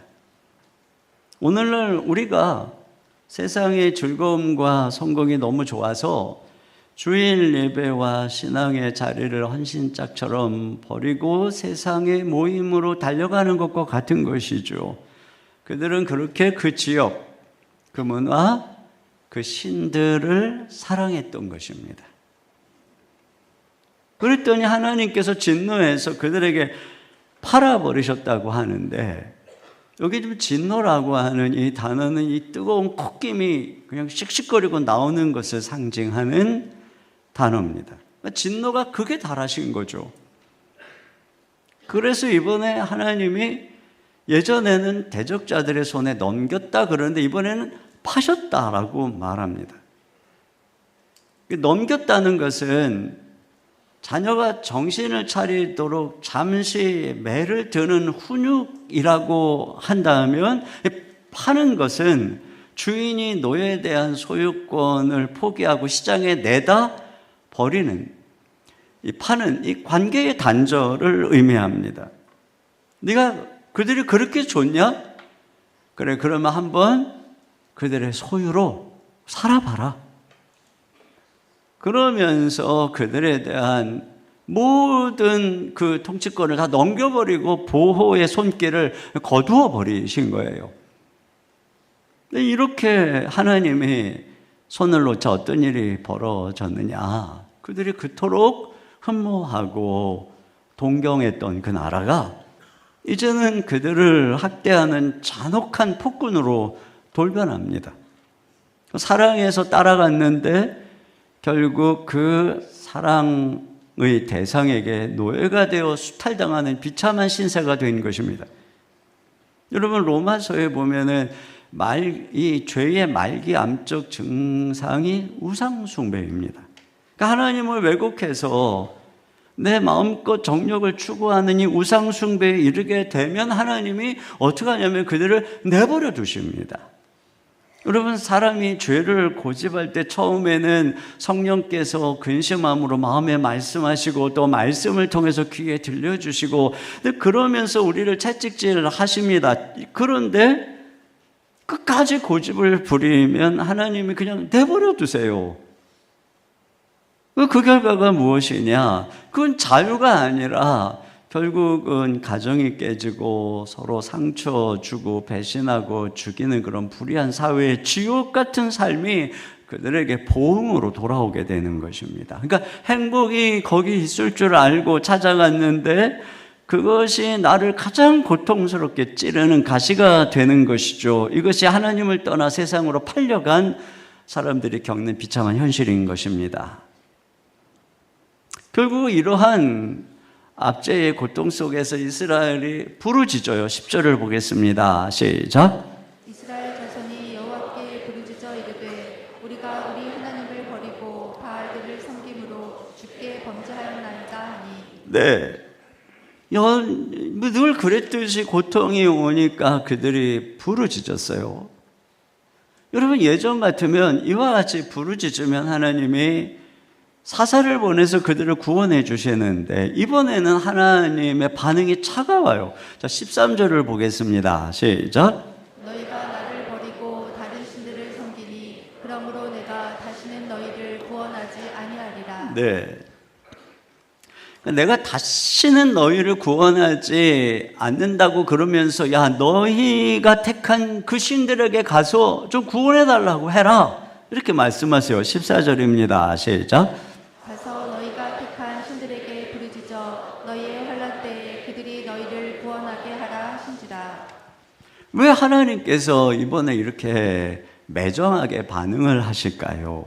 오늘날 우리가 세상의 즐거움과 성공이 너무 좋아서 주일 예배와 신앙의 자리를 헌신짝처럼 버리고 세상의 모임으로 달려가는 것과 같은 것이죠. 그들은 그렇게 그 지역, 그 문화, 그 신들을 사랑했던 것입니다. 그랬더니 하나님께서 진노해서 그들에게 팔아버리셨다고 하는데, 여기 좀 진노라고 하는 이 단어는 이 뜨거운 콧김이 그냥 씩씩거리고 나오는 것을 상징하는 단어입니다. 진노가 극에 달하신 거죠. 그래서 이번에 하나님이 예전에는 대적자들의 손에 넘겼다 그러는데 이번에는 파셨다라고 말합니다. 넘겼다는 것은 자녀가 정신을 차리도록 잠시 매를 드는 훈육이라고 한다면, 파는 것은 주인이 노예에 대한 소유권을 포기하고 시장에 내다 버리는, 파는 이 관계의 단절을 의미합니다. 네가 그들이 그렇게 좋냐? 그래, 그러면 한번 그들의 소유로 살아봐라. 그러면서 그들에 대한 모든 그 통치권을 다 넘겨버리고 보호의 손길을 거두어 버리신 거예요. 이렇게 하나님이 손을 놓자 어떤 일이 벌어졌느냐? 그들이 그토록 흠모하고 동경했던 그 나라가 이제는 그들을 학대하는 잔혹한 폭군으로 돌변합니다. 사랑해서 따라갔는데 결국 그 사랑의 대상에게 노예가 되어 수탈당하는 비참한 신세가 된 것입니다. 여러분, 로마서에 보면은 이 죄의 말기암적 증상이 우상숭배입니다. 그러니까 하나님을 왜곡해서 내 마음껏 정욕을 추구하는 이 우상숭배에 이르게 되면 하나님이 어떻게 하냐면 그들을 내버려 두십니다. 여러분, 사람이 죄를 고집할 때 처음에는 성령께서 근심함으로 마음에 말씀하시고 또 말씀을 통해서 귀에 들려주시고, 그러면서 우리를 채찍질 하십니다. 그런데 끝까지 고집을 부리면 하나님이 그냥 내버려 두세요. 그 결과가 무엇이냐? 그건 자유가 아니라 결국은 가정이 깨지고 서로 상처 주고 배신하고 죽이는 그런 불의한 사회의 지옥 같은 삶이 그들에게 보응으로 돌아오게 되는 것입니다. 그러니까 행복이 거기 있을 줄 알고 찾아갔는데 그것이 나를 가장 고통스럽게 찌르는 가시가 되는 것이죠. 이것이 하나님을 떠나 세상으로 팔려간 사람들이 겪는 비참한 현실인 것입니다. 결국 이러한 압제의 고통 속에서 이스라엘이 부르짖어요. 10절을 보겠습니다. 시작. 이스라엘 자손이 여호와께 부르짖어 이르되 우리가 우리 하나님을 버리고 바알들을 섬김으로 주께 범죄하였나이다 하니. 네, 늘 그랬듯이 고통이 오니까 그들이 부르짖었어요. 여러분, 예전 같으면 이와 같이 부르짖으면 하나님이 사사를 보내서 그들을 구원해 주시는데 이번에는 하나님의 반응이 차가워요. 자, 13절을 보겠습니다. 시작. 너희가 나를 버리고 다른 신들을 섬기니 그러므로 내가 다시는 너희를 구원하지 아니하리라. 네, 내가 다시는 너희를 구원하지 않는다고 그러면서 야, 너희가 택한 그 신들에게 가서 좀 구원해 달라고 해라, 이렇게 말씀하세요. 14절입니다. 시작. 가서 너희가 택한 신들에게 부르짖어 너희의 환난 때에 그들이 너희를 구원하게 하라 하신지라. 왜 하나님께서 이번에 이렇게 매정하게 반응을 하실까요?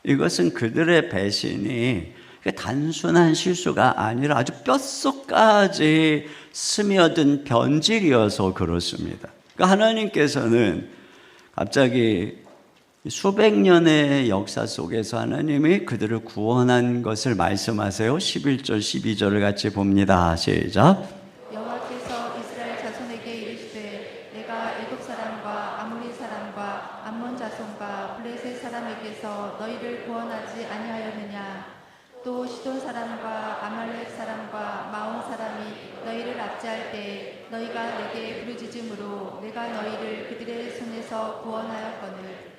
이것은 그들의 배신이 단순한 실수가 아니라 아주 뼛속까지 스며든 변질이어서 그렇습니다. 그러니까 하나님께서는 갑자기 수백 년의 역사 속에서 하나님이 그들을 구원한 것을 말씀하세요. 11절, 12절을 같이 봅니다. 시작. 여호와께서 이스라엘 자손에게 이르시되 내가 애굽 사람과 아모리 사람과 암몬 자손과 블레셋 사람에게서 너희를 구원하지 아니하였느냐. 또 시돈 사람과 아말렉 사람과 마온 사람이 너희를 압제할 때 너희가 내게 부르짖음으로 내가 너희를 그들의 손에서 구원하였거늘.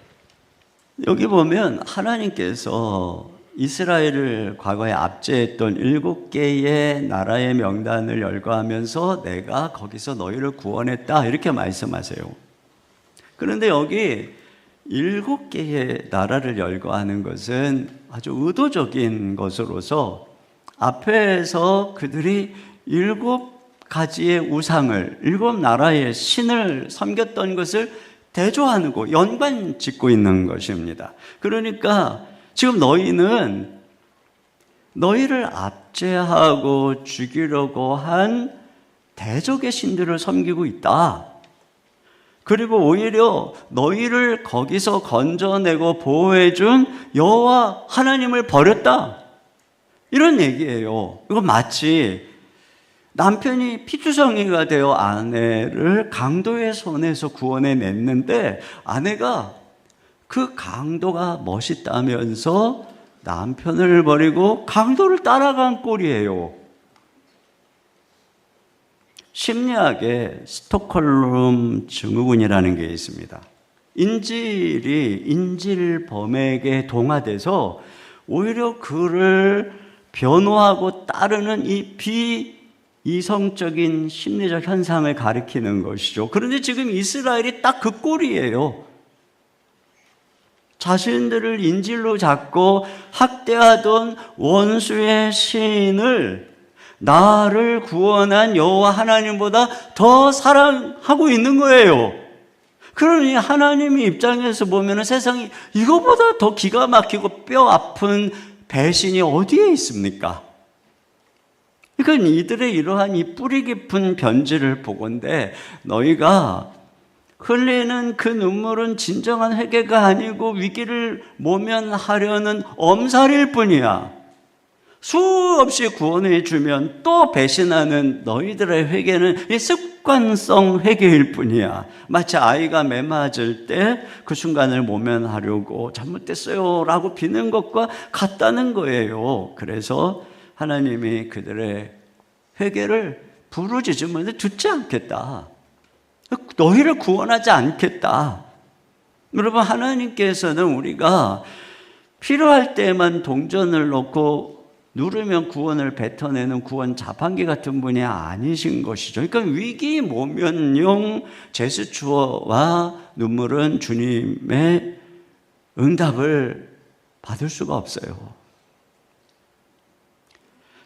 여기 보면 하나님께서 이스라엘을 과거에 압제했던 7개의 나라의 명단을 열거하면서 내가 거기서 너희를 구원했다, 이렇게 말씀하세요. 그런데 여기 7개의 나라를 열거하는 것은 아주 의도적인 것으로서 앞에서 그들이 7가지의 우상을, 7나라의 신을 섬겼던 것을 대조하고 연관 짓고 있는 것입니다. 그러니까 지금 너희는 너희를 압제하고 죽이려고 한 대적의 신들을 섬기고 있다. 그리고 오히려 너희를 거기서 건져내고 보호해준 여호와 하나님을 버렸다, 이런 얘기예요. 이거 마치 남편이 피투성이가 되어 아내를 강도의 손에서 구원해냈는데 아내가 그 강도가 멋있다면서 남편을 버리고 강도를 따라간 꼴이에요. 심리학에 스톡홀름 증후군이라는 게 있습니다. 인질이 인질범에게 동화돼서 오히려 그를 변호하고 따르는 이 비이성적인 심리적 현상을 가리키는 것이죠. 그런데 지금 이스라엘이 딱 그 꼴이에요. 자신들을 인질로 잡고 학대하던 원수의 신을 나를 구원한 여호와 하나님보다 더 사랑하고 있는 거예요. 그러니 하나님의 입장에서 보면 세상이 이거보다 더 기가 막히고 뼈 아픈 배신이 어디에 있습니까? 그러니까 이들의 이러한 이 뿌리 깊은 변질을 보건대 너희가 흘리는 그 눈물은 진정한 회개가 아니고 위기를 모면하려는 엄살일 뿐이야. 수없이 구원해 주면 또 배신하는 너희들의 회개는 이 습관성 회개일 뿐이야. 마치 아이가 매 맞을 때 그 순간을 모면하려고 잘못됐어요 라고 비는 것과 같다는 거예요. 그래서 하나님이 그들의 회개를 부르짖으면 듣지 않겠다. 너희를 구원하지 않겠다. 여러분, 하나님께서는 우리가 필요할 때만 동전을 넣고 누르면 구원을 뱉어내는 구원 자판기 같은 분이 아니신 것이죠. 그러니까 위기 모면용 제스처와 눈물은 주님의 응답을 받을 수가 없어요.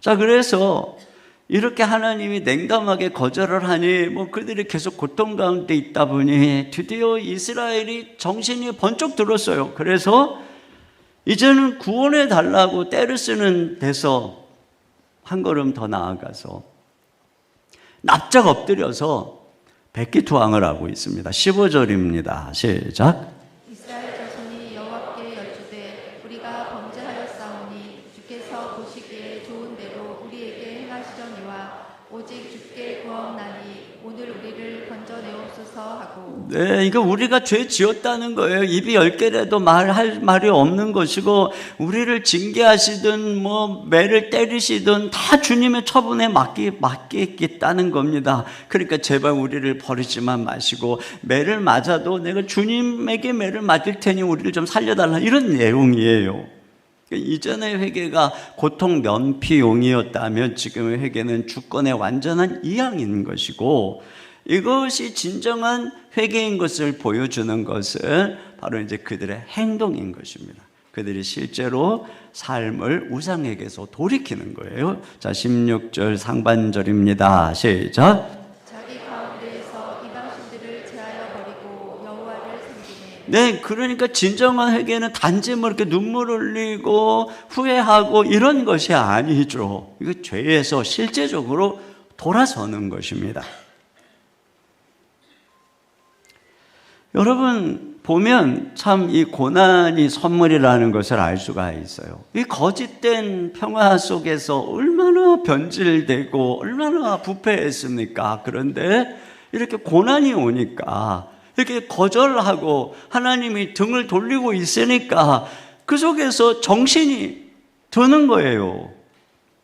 자, 그래서 이렇게 하나님이 냉담하게 거절을 하니 그들이 계속 고통 가운데 있다 보니 드디어 이스라엘이 정신이 번쩍 들었어요. 그래서 이제는 구원해 달라고 떼를 쓰는 데서 한 걸음 더 나아가서 납작 엎드려서 백기투항을 하고 있습니다. 15절입니다. 시작. 이스라엘 자손이 여호와께 여쭈되 우리가 범죄하였사오니 주께서 보시기에 좋은 대로 우리에게 행하시려니와 오직 주께 구하옵나니 오늘 우리를 건져내옵소서 하고. 네, 이거 우리가 죄 지었다는 거예요. 입이 10개라도 말할 말이 없는 것이고 우리를 징계하시든 매를 때리시든 다 주님의 처분에 맡기겠다는 겁니다. 그러니까 제발 우리를 버리지만 마시고 매를 맞아도 내가 주님에게 매를 맞을 테니 우리를 좀 살려달라, 이런 내용이에요. 이전의 회개가 고통 면피용이었다면 지금의 회개는 주권의 완전한 이양인 것이고, 이것이 진정한 회개인 것을 보여주는 것은 바로 이제 그들의 행동인 것입니다. 그들이 실제로 삶을 우상에게서 돌이키는 거예요. 자, 16절 상반절입니다. 시작. 자기 가운데에서 이방신들을 제하여 버리고 여호와를 섬기네. 네, 그러니까 진정한 회개는 단지 이렇게 눈물 흘리고 후회하고 이런 것이 아니죠. 이거 죄에서 실제적으로 돌아서는 것입니다. 여러분, 보면 참 이 고난이 선물이라는 것을 알 수가 있어요. 이 거짓된 평화 속에서 얼마나 변질되고 얼마나 부패했습니까? 그런데 이렇게 고난이 오니까 이렇게 거절하고 하나님이 등을 돌리고 있으니까 그 속에서 정신이 드는 거예요.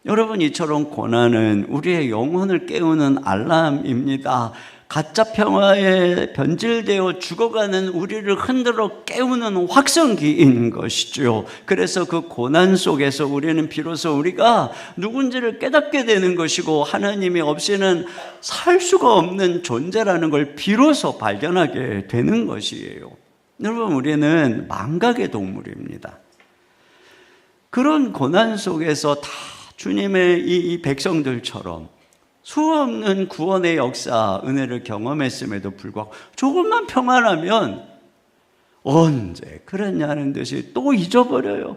여러분, 이처럼 고난은 우리의 영혼을 깨우는 알람입니다. 가짜 평화에 변질되어 죽어가는 우리를 흔들어 깨우는 확성기인 것이죠. 그래서 그 고난 속에서 우리는 비로소 우리가 누군지를 깨닫게 되는 것이고 하나님이 없이는 살 수가 없는 존재라는 걸 비로소 발견하게 되는 것이에요. 여러분, 우리는 망각의 동물입니다. 그런 고난 속에서 다 주님의 이 백성들처럼 수없는 구원의 역사, 은혜를 경험했음에도 불구하고 조금만 평안하면 언제 그랬냐는 듯이 또 잊어버려요.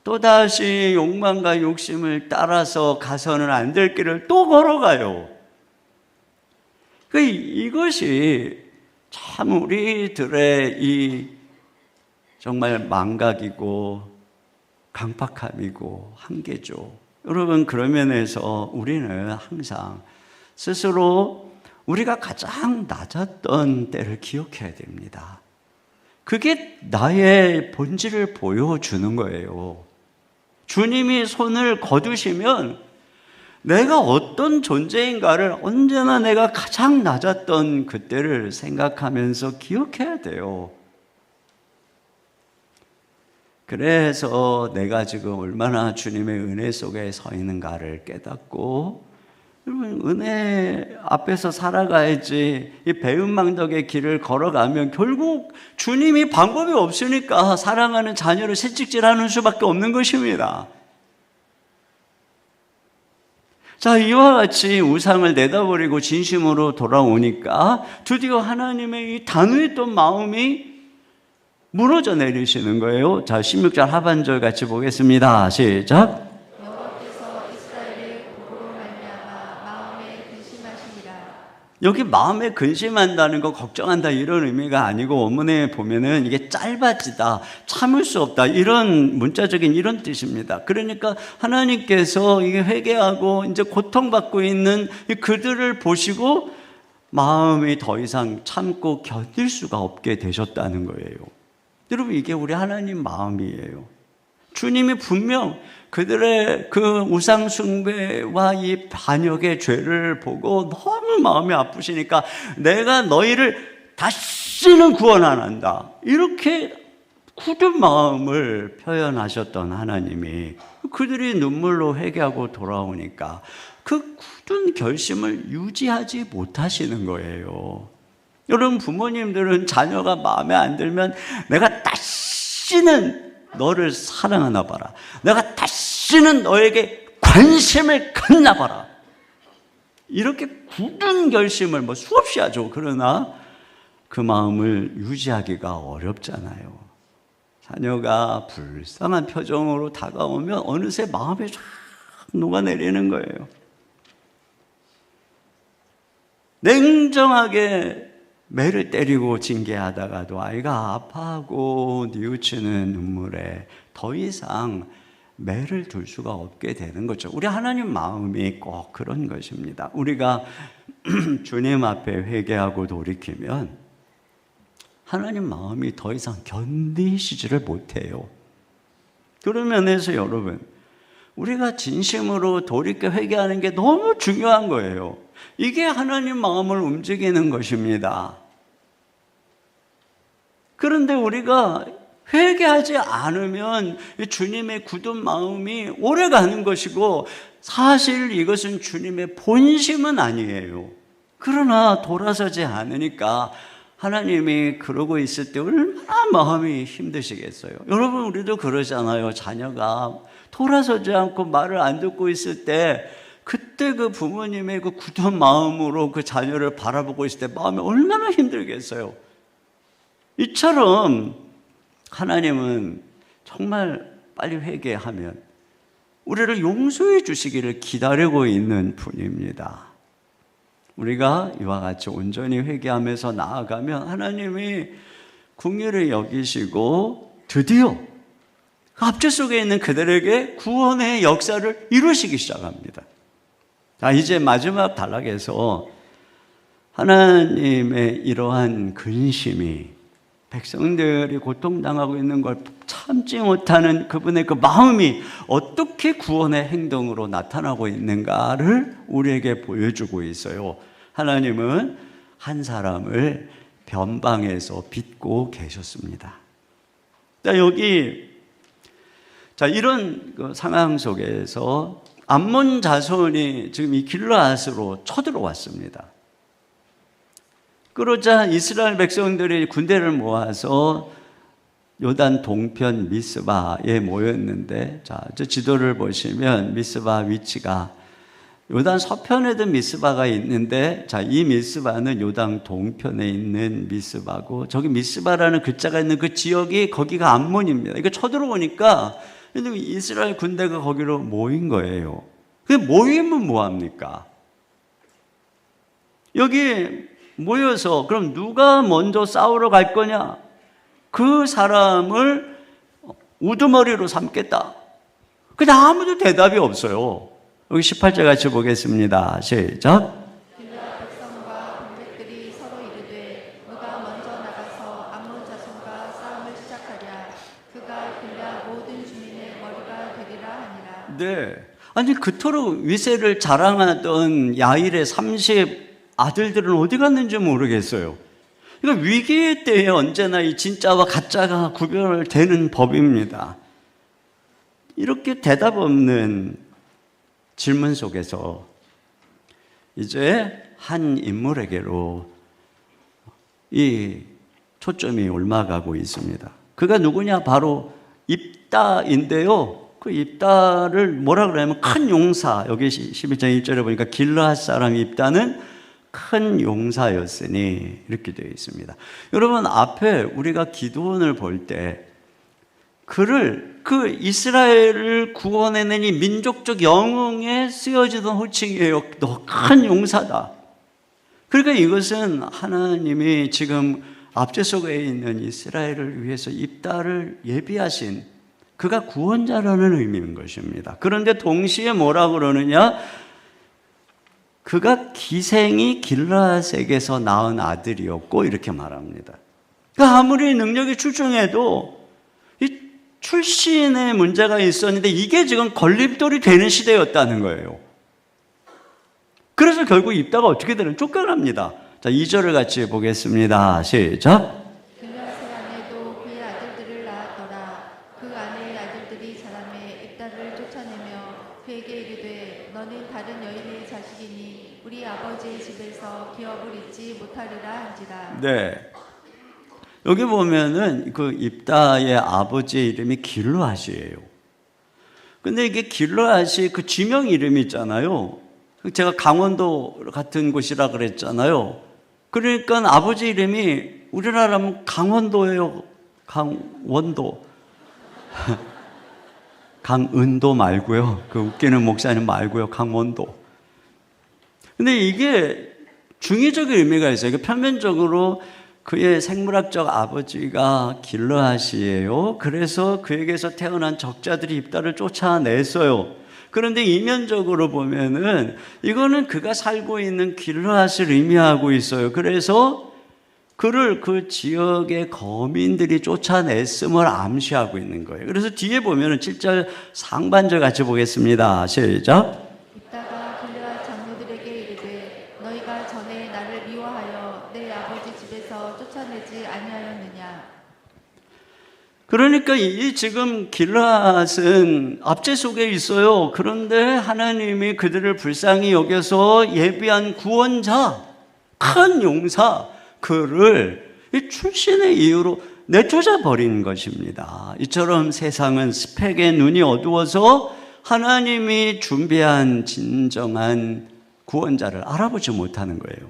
또다시 욕망과 욕심을 따라서 가서는 안 될 길을 또 걸어가요. 이것이 참 우리들의 이 정말 망각이고 강팍함이고 한계죠. 여러분, 그런 면에서 우리는 항상 스스로 우리가 가장 낮았던 때를 기억해야 됩니다. 그게 나의 본질을 보여주는 거예요. 주님이 손을 거두시면 내가 어떤 존재인가를 언제나 내가 가장 낮았던 그때를 생각하면서 기억해야 돼요. 그래서 내가 지금 얼마나 주님의 은혜 속에 서 있는가를 깨닫고, 여러분, 은혜 앞에서 살아가야지. 이 배은망덕의 길을 걸어가면 결국 주님이 방법이 없으니까 사랑하는 자녀를 채찍질하는 수밖에 없는 것입니다. 자, 이와 같이 우상을 내다버리고 진심으로 돌아오니까 드디어 하나님의 이 단호했던 마음이 무너져 내리시는 거예요. 자, 16절 하반절 같이 보겠습니다. 시작. 여호와께서 이스라엘의 복으로 말미암아 마음에 근심하시니라. 여기 마음에 근심한다는 거, 걱정한다 이런 의미가 아니고, 원문에 보면은 이게 짧아지다, 참을 수 없다, 이런 문자적인 이런 뜻입니다. 그러니까 하나님께서 이게 회개하고 이제 고통받고 있는 그들을 보시고 마음이 더 이상 참고 견딜 수가 없게 되셨다는 거예요. 여러분, 이게 우리 하나님 마음이에요. 주님이 분명 그들의 그 우상 숭배와 이 반역의 죄를 보고 너무 마음이 아프시니까 내가 너희를 다시는 구원 안 한다, 이렇게 굳은 마음을 표현하셨던 하나님이 그들이 눈물로 회개하고 돌아오니까 그 굳은 결심을 유지하지 못하시는 거예요. 여러분, 부모님들은 자녀가 마음에 안 들면 내가 다시는 너를 사랑하나 봐라, 내가 다시는 너에게 관심을 갖나 봐라, 이렇게 굳은 결심을 수없이 하죠. 그러나 그 마음을 유지하기가 어렵잖아요. 자녀가 불쌍한 표정으로 다가오면 어느새 마음에 쫙 녹아내리는 거예요. 냉정하게 매를 때리고 징계하다가도 아이가 아파하고 뉘우치는 눈물에 더 이상 매를 둘 수가 없게 되는 거죠. 우리 하나님 마음이 꼭 그런 것입니다. 우리가 주님 앞에 회개하고 돌이키면 하나님 마음이 더 이상 견디시지를 못해요. 그런 면에서 여러분, 우리가 진심으로 돌이켜 회개하는 게 너무 중요한 거예요. 이게 하나님 마음을 움직이는 것입니다. 그런데 우리가 회개하지 않으면 주님의 굳은 마음이 오래가는 것이고, 사실 이것은 주님의 본심은 아니에요. 그러나 돌아서지 않으니까 하나님이 그러고 있을 때 얼마나 마음이 힘드시겠어요. 여러분, 우리도 그러잖아요. 자녀가 돌아서지 않고 말을 안 듣고 있을 때 그때 그 부모님의 그 굳은 마음으로 그 자녀를 바라보고 있을 때 마음이 얼마나 힘들겠어요. 이처럼 하나님은 정말 빨리 회개하면 우리를 용서해 주시기를 기다리고 있는 분입니다. 우리가 이와 같이 온전히 회개하면서 나아가면 하나님이 긍휼히 여기시고 드디어 압제 속에 있는 그들에게 구원의 역사를 이루시기 시작합니다. 자, 이제 마지막 단락에서 하나님의 이러한 근심이, 백성들이 고통당하고 있는 걸 참지 못하는 그분의 그 마음이 어떻게 구원의 행동으로 나타나고 있는가를 우리에게 보여주고 있어요. 하나님은 한 사람을 변방에서 빚고 계셨습니다. 자, 여기 이런 그 상황 속에서 암몬 자손이 지금 이 길르앗으로 쳐들어왔습니다. 그러자 이스라엘 백성들이 군대를 모아서 요단 동편 미스바에 모였는데, 자, 저 지도를 보시면 미스바 위치가 요단 서편에도 미스바가 있는데, 자, 이 미스바는 요단 동편에 있는 미스바고, 저기 미스바라는 글자가 있는 그 지역이 거기가 암몬입니다. 이거 쳐들어오니까 이스라엘 군대가 거기로 모인 거예요. 그 모이면 뭐합니까? 여기 모여서 그럼 누가 먼저 싸우러 갈 거냐? 그 사람을 우두머리로 삼겠다. 근데 아무도 대답이 없어요. 여기 18절 같이 보겠습니다. 시작. 네. 아니 그토록 위세를 자랑하던 야일의 30 아들들은 어디 갔는지 모르겠어요. 그러니까 위기의 때에 언제나 이 진짜와 가짜가 구별되는 법입니다. 이렇게 대답 없는 질문 속에서 이제 한 인물에게로 이 초점이 올라가고 있습니다. 그가 누구냐? 바로 입다인데요. 그 입다를 뭐라 그러냐면 큰 용사, 여기 11장 1절에 보니까 길르앗 사람 입다는 큰 용사였으니 이렇게 되어 있습니다. 여러분, 앞에 우리가 기드온을 볼 때 그를 그 이스라엘을 구원해낸 이 민족적 영웅에 쓰여지던 호칭이에요. 너 큰 용사다. 그러니까 이것은 하나님이 지금 앞제속에 있는 이스라엘을 위해서 입다를 예비하신 그가 구원자라는 의미인 것입니다. 그런데 동시에 뭐라 그러느냐? 그가 기생이 길르앗에게서 낳은 아들이었고 이렇게 말합니다. 그러니까 아무리 능력이 출중해도 이 출신에 문제가 있었는데 이게 지금 걸림돌이 되는 시대였다는 거예요. 그래서 결국 입다가 어떻게 되는? 쫓겨납니다. 자, 2절을 같이 보겠습니다. 시작. 길르앗의 아내도 그의 아들들을 낳았더라. 그 아내의 아들들이 자라매 입다를 쫓아내며 그에게 이르되 너는 다른 여인의 자식이니 우리 아버지의 집에서 기업을 잊지 못하리라 한지라. 네. 여기 보면은 그 입다의 아버지의 이름이 길르앗이에요. 근데 이게 길르앗이 그 지명 이름이 있잖아요. 제가 강원도 같은 곳이라 그랬잖아요. 그러니까 아버지 이름이 우리나라면 강원도예요. 강원도. 강은도 말고요. 그 웃기는 목사님 말고요. 강원도. 근데 이게 중의적 의미가 있어요. 표면적으로 그의 생물학적 아버지가 길르앗이에요. 그래서 그에게서 태어난 적자들이 입다를 쫓아냈어요. 그런데 이면적으로 보면은 이거는 그가 살고 있는 길르앗을 의미하고 있어요. 그래서 그를 그 지역의 거민들이 쫓아냈음을 암시하고 있는 거예요. 그래서 뒤에 보면은 7절 상반절 같이 보겠습니다. 시작. 입다가 길르앗 장로들에게 이르되 너희가 전에 나를 미워하여 내 아버지 집에서 쫓아내지 아니하였느냐. 그러니까 이 지금 길르앗은 압제 속에 있어요. 그런데 하나님이 그들을 불쌍히 여겨서 예비한 구원자, 큰 용사, 그를 이 출신의 이유로 내쫓아 버리는 것입니다. 이처럼 세상은 스펙의 눈이 어두워서 하나님이 준비한 진정한 구원자를 알아보지 못하는 거예요.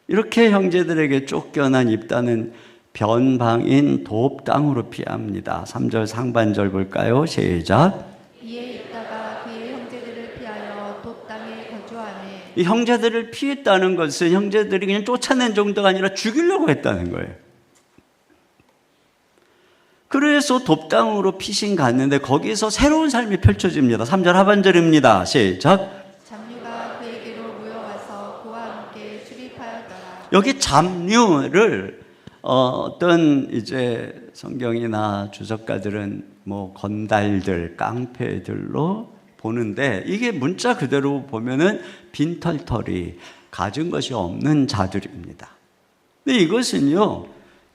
이렇게 형제들에게 쫓겨난 입다는 변방인 돕 땅으로 피합니다. 3절 상반절 볼까요? 시작. 이에 입다가 그의 형제들을 피하여 돕 땅에 거주하매. 이 형제들을 피했다는 것은 형제들이 그냥 쫓아낸 정도가 아니라 죽이려고 했다는 거예요. 그래서 돕 땅으로 피신 갔는데 거기서 새로운 삶이 펼쳐집니다. 3절 하반절입니다. 시작. 잡류가 그에게로 모여와서 그와 함께 출입하였더라. 여기 잡류를 어떤 이제 성경이나 주석가들은 뭐 건달들, 깡패들로 보는데 이게 문자 그대로 보면은 빈털터리, 가진 것이 없는 자들입니다. 근데 이것은요,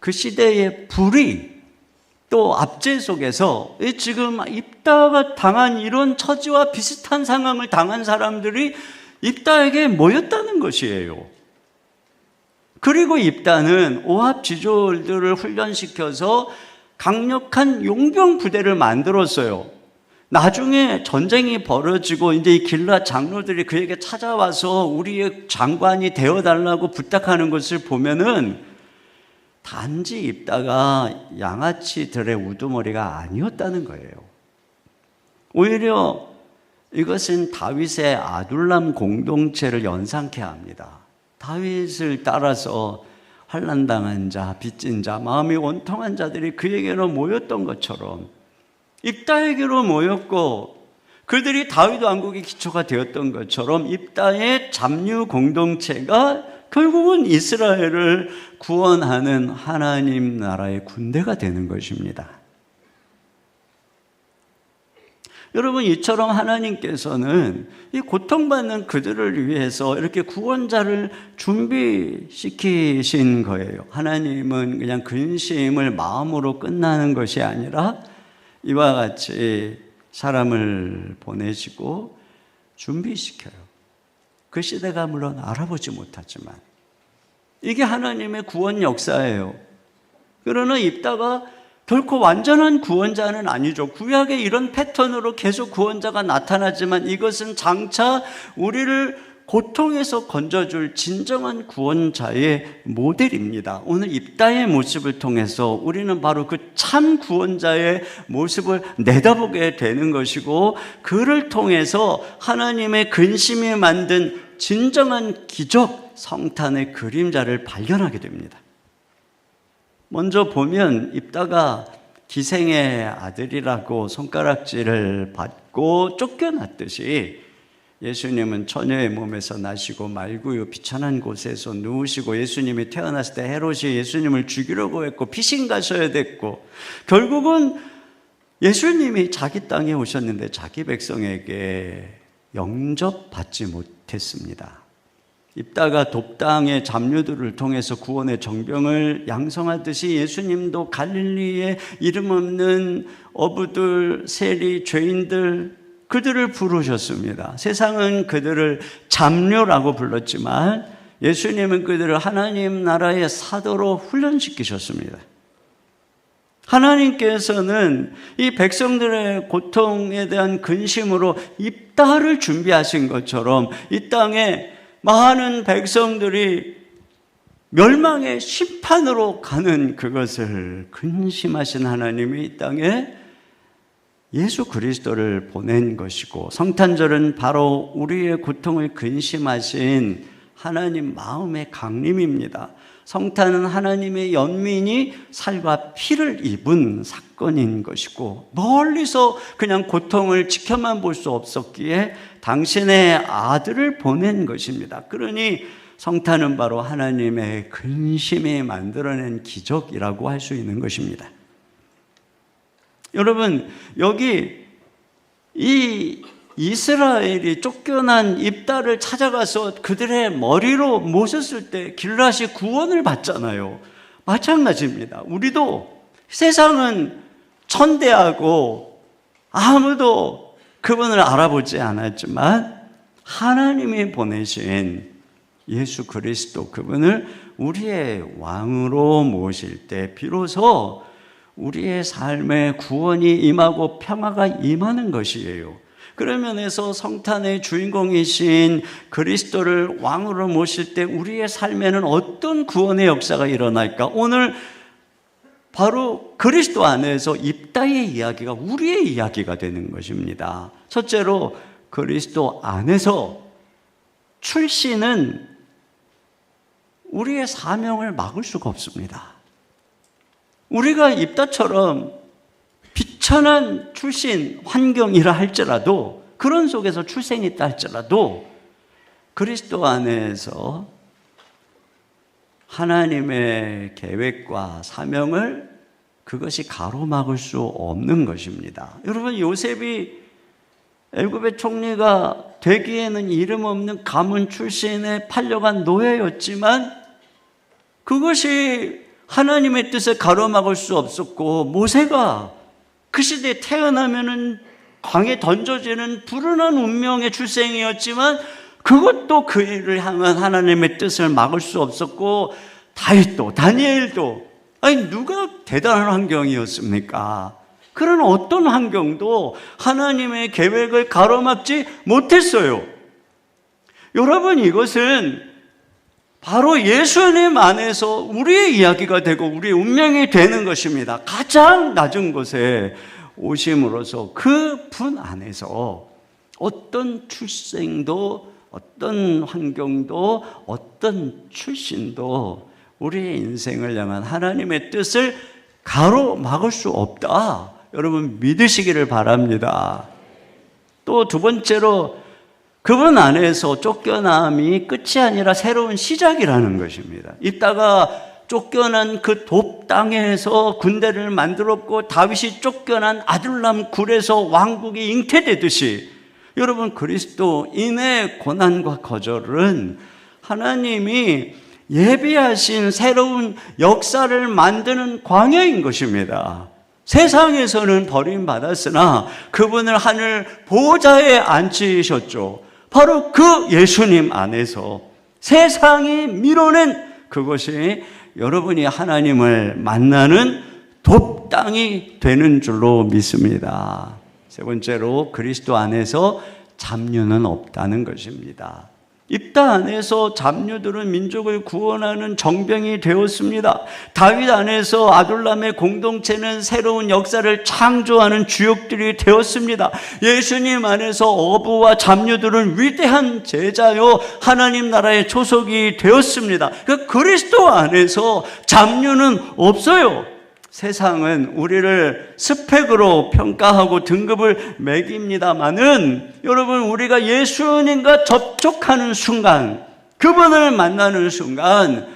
그 시대의 불의 또 압제 속에서 지금 입다가 당한 이런 처지와 비슷한 상황을 당한 사람들이 입다에게 모였다는 것이에요. 그리고 입다는 오합지졸들을 훈련시켜서 강력한 용병 부대를 만들었어요. 나중에 전쟁이 벌어지고 이제 이 길르앗 장로들이 그에게 찾아와서 우리의 장관이 되어달라고 부탁하는 것을 보면은 단지 입다가 양아치들의 우두머리가 아니었다는 거예요. 오히려 이것은 다윗의 아둘람 공동체를 연상케 합니다. 다윗을 따라서 환난당한 자, 빚진 자, 마음이 원통한 자들이 그에게로 모였던 것처럼 입다에게로 모였고 그들이 다윗 왕국의 기초가 되었던 것처럼 입다의 잡류 공동체가 결국은 이스라엘을 구원하는 하나님 나라의 군대가 되는 것입니다. 여러분, 이처럼 하나님께서는 이 고통받는 그들을 위해서 이렇게 구원자를 준비시키신 거예요. 하나님은 그냥 근심을 마음으로 끝나는 것이 아니라 이와 같이 사람을 보내시고 준비시켜요. 그 시대가 물론 알아보지 못하지만 이게 하나님의 구원 역사예요. 그러나 입다가 결코 완전한 구원자는 아니죠. 구약에 이런 패턴으로 계속 구원자가 나타나지만 이것은 장차 우리를 고통에서 건져줄 진정한 구원자의 모델입니다. 오늘 입다의 모습을 통해서 우리는 바로 그 참 구원자의 모습을 내다보게 되는 것이고, 그를 통해서 하나님의 근심이 만든 진정한 기적, 성탄의 그림자를 발견하게 됩니다. 먼저 보면 입다가 기생의 아들이라고 손가락질을 받고 쫓겨났듯이 예수님은 처녀의 몸에서 나시고 말구유 비천한 곳에서 누우시고, 예수님이 태어났을 때 헤롯이 예수님을 죽이려고 했고 피신 가셔야 됐고, 결국은 예수님이 자기 땅에 오셨는데 자기 백성에게 영접받지 못했습니다. 입다가 돕당의 잡류들을 통해서 구원의 정병을 양성하듯이 예수님도 갈릴리의 이름 없는 어부들, 세리, 죄인들, 그들을 부르셨습니다. 세상은 그들을 잡류라고 불렀지만 예수님은 그들을 하나님 나라의 사도로 훈련시키셨습니다. 하나님께서는 이 백성들의 고통에 대한 근심으로 입다를 준비하신 것처럼 이 땅에 많은 백성들이 멸망의 심판으로 가는 그것을 근심하신 하나님이 이 땅에 예수 그리스도를 보낸 것이고, 성탄절은 바로 우리의 고통을 근심하신 하나님 마음의 강림입니다. 성탄은 하나님의 연민이 살과 피를 입은 사건인 것이고, 멀리서 그냥 고통을 지켜만 볼 수 없었기에 당신의 아들을 보낸 것입니다. 그러니 성탄은 바로 하나님의 근심이 만들어낸 기적이라고 할 수 있는 것입니다. 여러분, 여기 이 이스라엘이 쫓겨난 입다를 찾아가서 그들의 머리로 모셨을 때 길랏이 구원을 받잖아요. 마찬가지입니다. 우리도 세상은 천대하고 아무도 그분을 알아보지 않았지만 하나님이 보내신 예수 그리스도, 그분을 우리의 왕으로 모실 때 비로소 우리의 삶에 구원이 임하고 평화가 임하는 것이에요. 그런 면에서 성탄의 주인공이신 그리스도를 왕으로 모실 때 우리의 삶에는 어떤 구원의 역사가 일어날까? 오늘 바로 그리스도 안에서 입다의 이야기가 우리의 이야기가 되는 것입니다. 첫째로, 그리스도 안에서 출신은 우리의 사명을 막을 수가 없습니다. 우리가 입다처럼 비천한 출신 환경이라 할지라도, 그런 속에서 출생이 있다 할지라도 그리스도 안에서 하나님의 계획과 사명을 그것이 가로막을 수 없는 것입니다. 여러분, 요셉이 애굽의 총리가 되기에는 이름 없는 가문 출신의 팔려간 노예였지만 그것이 하나님의 뜻을 가로막을 수 없었고, 모세가 그 시대에 태어나면은 강에 던져지는 불운한 운명의 출생이었지만 그것도 그 일을 향한 하나님의 뜻을 막을 수 없었고, 다윗도, 다니엘도, 아니 누가 대단한 환경이었습니까? 그런 어떤 환경도 하나님의 계획을 가로막지 못했어요. 여러분, 이것은 바로 예수님 안에서 우리의 이야기가 되고 우리의 운명이 되는 것입니다. 가장 낮은 곳에 오심으로써 그 분 안에서 어떤 출생도, 어떤 환경도, 어떤 출신도 우리의 인생을 향한 하나님의 뜻을 가로막을 수 없다. 여러분, 믿으시기를 바랍니다. 또 두 번째로, 그분 안에서 쫓겨남이 끝이 아니라 새로운 시작이라는 것입니다. 이따가 쫓겨난 그 돕 땅에서 군대를 만들었고 다윗이 쫓겨난 아둘람 굴에서 왕국이 잉태되듯이 여러분 그리스도인의 고난과 거절은 하나님이 예비하신 새로운 역사를 만드는 광야인 것입니다. 세상에서는 버림받았으나 그분을 하늘 보좌에 앉히셨죠. 바로 그 예수님 안에서 세상이 밀어낸 그것이 여러분이 하나님을 만나는 돕당이 되는 줄로 믿습니다. 세 번째로 그리스도 안에서 잡류는 없다는 것입니다. 입다 안에서 잡류들은 민족을 구원하는 정병이 되었습니다. 다윗 안에서 아둘람의 공동체는 새로운 역사를 창조하는 주역들이 되었습니다. 예수님 안에서 어부와 잡류들은 위대한 제자요 하나님 나라의 초석이 되었습니다. 그리스도 안에서 잡류는 없어요. 세상은 우리를 스펙으로 평가하고 등급을 매깁니다마는 여러분 우리가 예수님과 접촉하는 순간 그분을 만나는 순간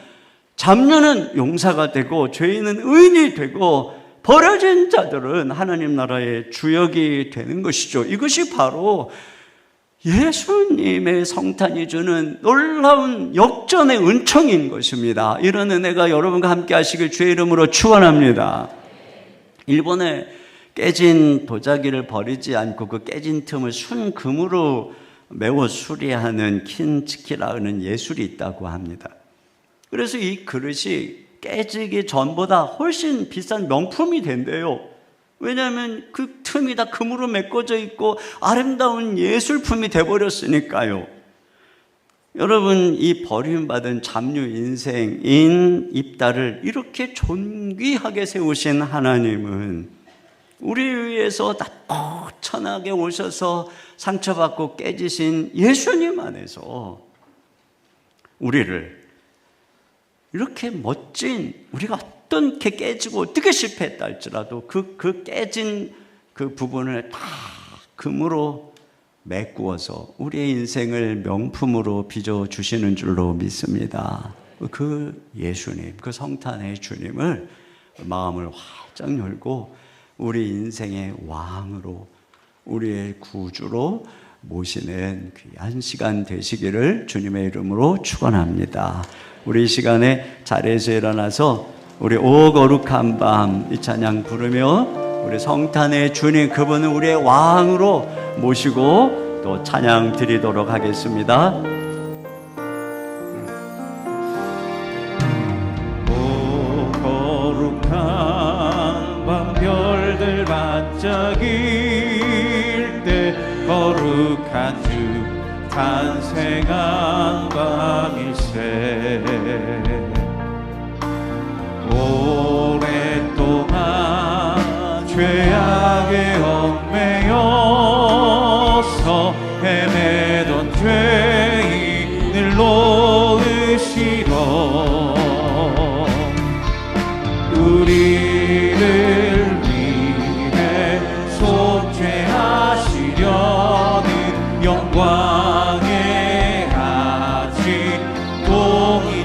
잡류는 용사가 되고 죄인은 의인이 되고 버려진 자들은 하나님 나라의 주역이 되는 것이죠. 이것이 바로 예수님의 성탄이 주는 놀라운 역전의 은총인 것입니다. 이런 은혜가 여러분과 함께 하시길 주의 이름으로 축원합니다. 일본에 깨진 도자기를 버리지 않고 그 깨진 틈을 순금으로 메워 수리하는 킨츠키라는 예술이 있다고 합니다. 그래서 이 그릇이 깨지기 전보다 훨씬 비싼 명품이 된대요. 왜냐하면 그 틈이 다 금으로 메꿔져 있고 아름다운 예술품이 돼버렸으니까요. 여러분 이 버림받은 잡류 인생인 입다를 이렇게 존귀하게 세우신 하나님은 우리 위해서 납고천하게 오셔서 상처받고 깨지신 예수님 안에서 우리를 이렇게 멋진 우리가 어떻게 깨지고 어떻게 실패했다 할지라도 그 깨진 그 부분을 다 금으로 메꾸어서 우리의 인생을 명품으로 빚어주시는 줄로 믿습니다. 그 예수님, 그 성탄의 주님을 마음을 활짝 열고 우리 인생의 왕으로 우리의 구주로 모시는 귀한 시간 되시기를 주님의 이름으로 축원합니다. 우리 이 시간에 자리에서 일어나서 우리 오 거룩한 밤 이 찬양 부르며 우리 성탄의 주님 그분은 우리의 왕으로 모시고 또 찬양 드리도록 하겠습니다. 오 거룩한 밤 별들 반짝일 때 거룩한 주 탄생한 밤일세 오랫동안 죄악에 얽매여서 헤매던 죄인을 놓으시러 우리를 위해 속죄하시려는 영광의 아침 동이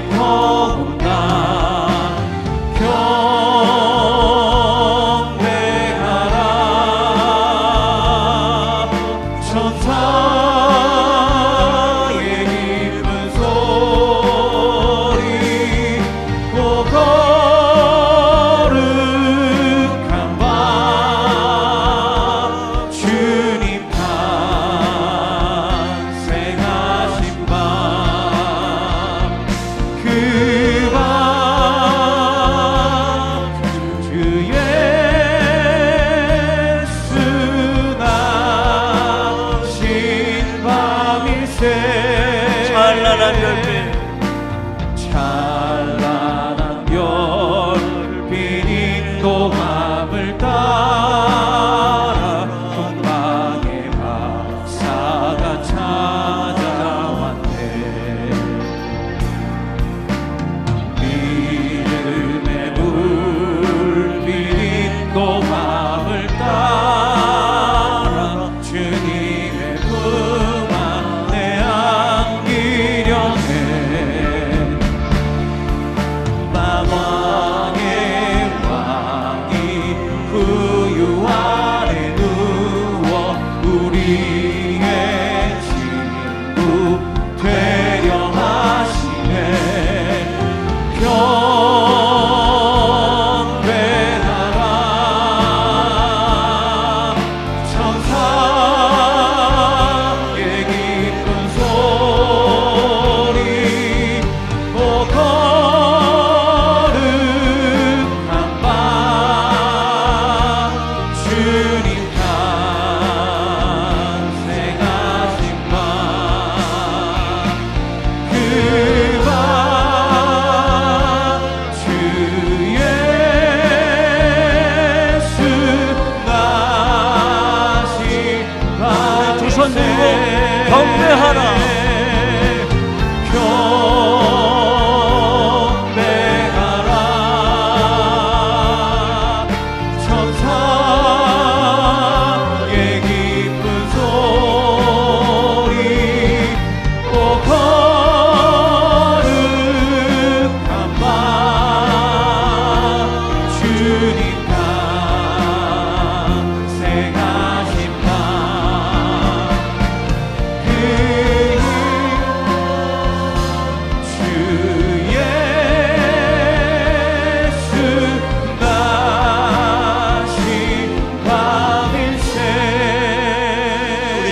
경배하라.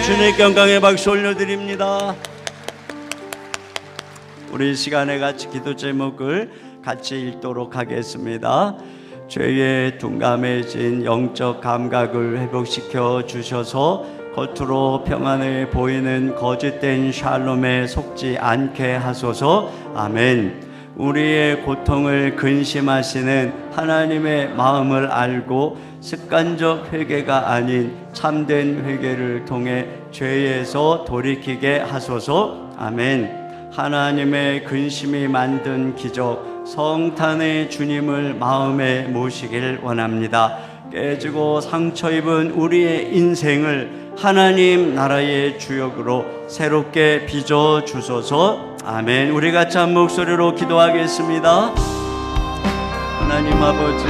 주님께 영광의 박수 올려드립니다. 우리 이 시간에 같이 기도 제목을 같이 읽도록 하겠습니다. 죄에 둔감해진 영적 감각을 회복시켜 주셔서 겉으로 평안해 보이는 거짓된 샬롬에 속지 않게 하소서. 아멘. 우리의 고통을 근심하시는 하나님의 마음을 알고 습관적 회개가 아닌 참된 회개를 통해 죄에서 돌이키게 하소서. 아멘. 하나님의 근심이 만든 기적 성탄의 주님을 마음에 모시길 원합니다. 깨지고 상처 입은 우리의 인생을 하나님 나라의 주역으로 새롭게 빚어 주소서. 아멘. 우리 같이 한 목소리로 기도하겠습니다. 하나님 아버지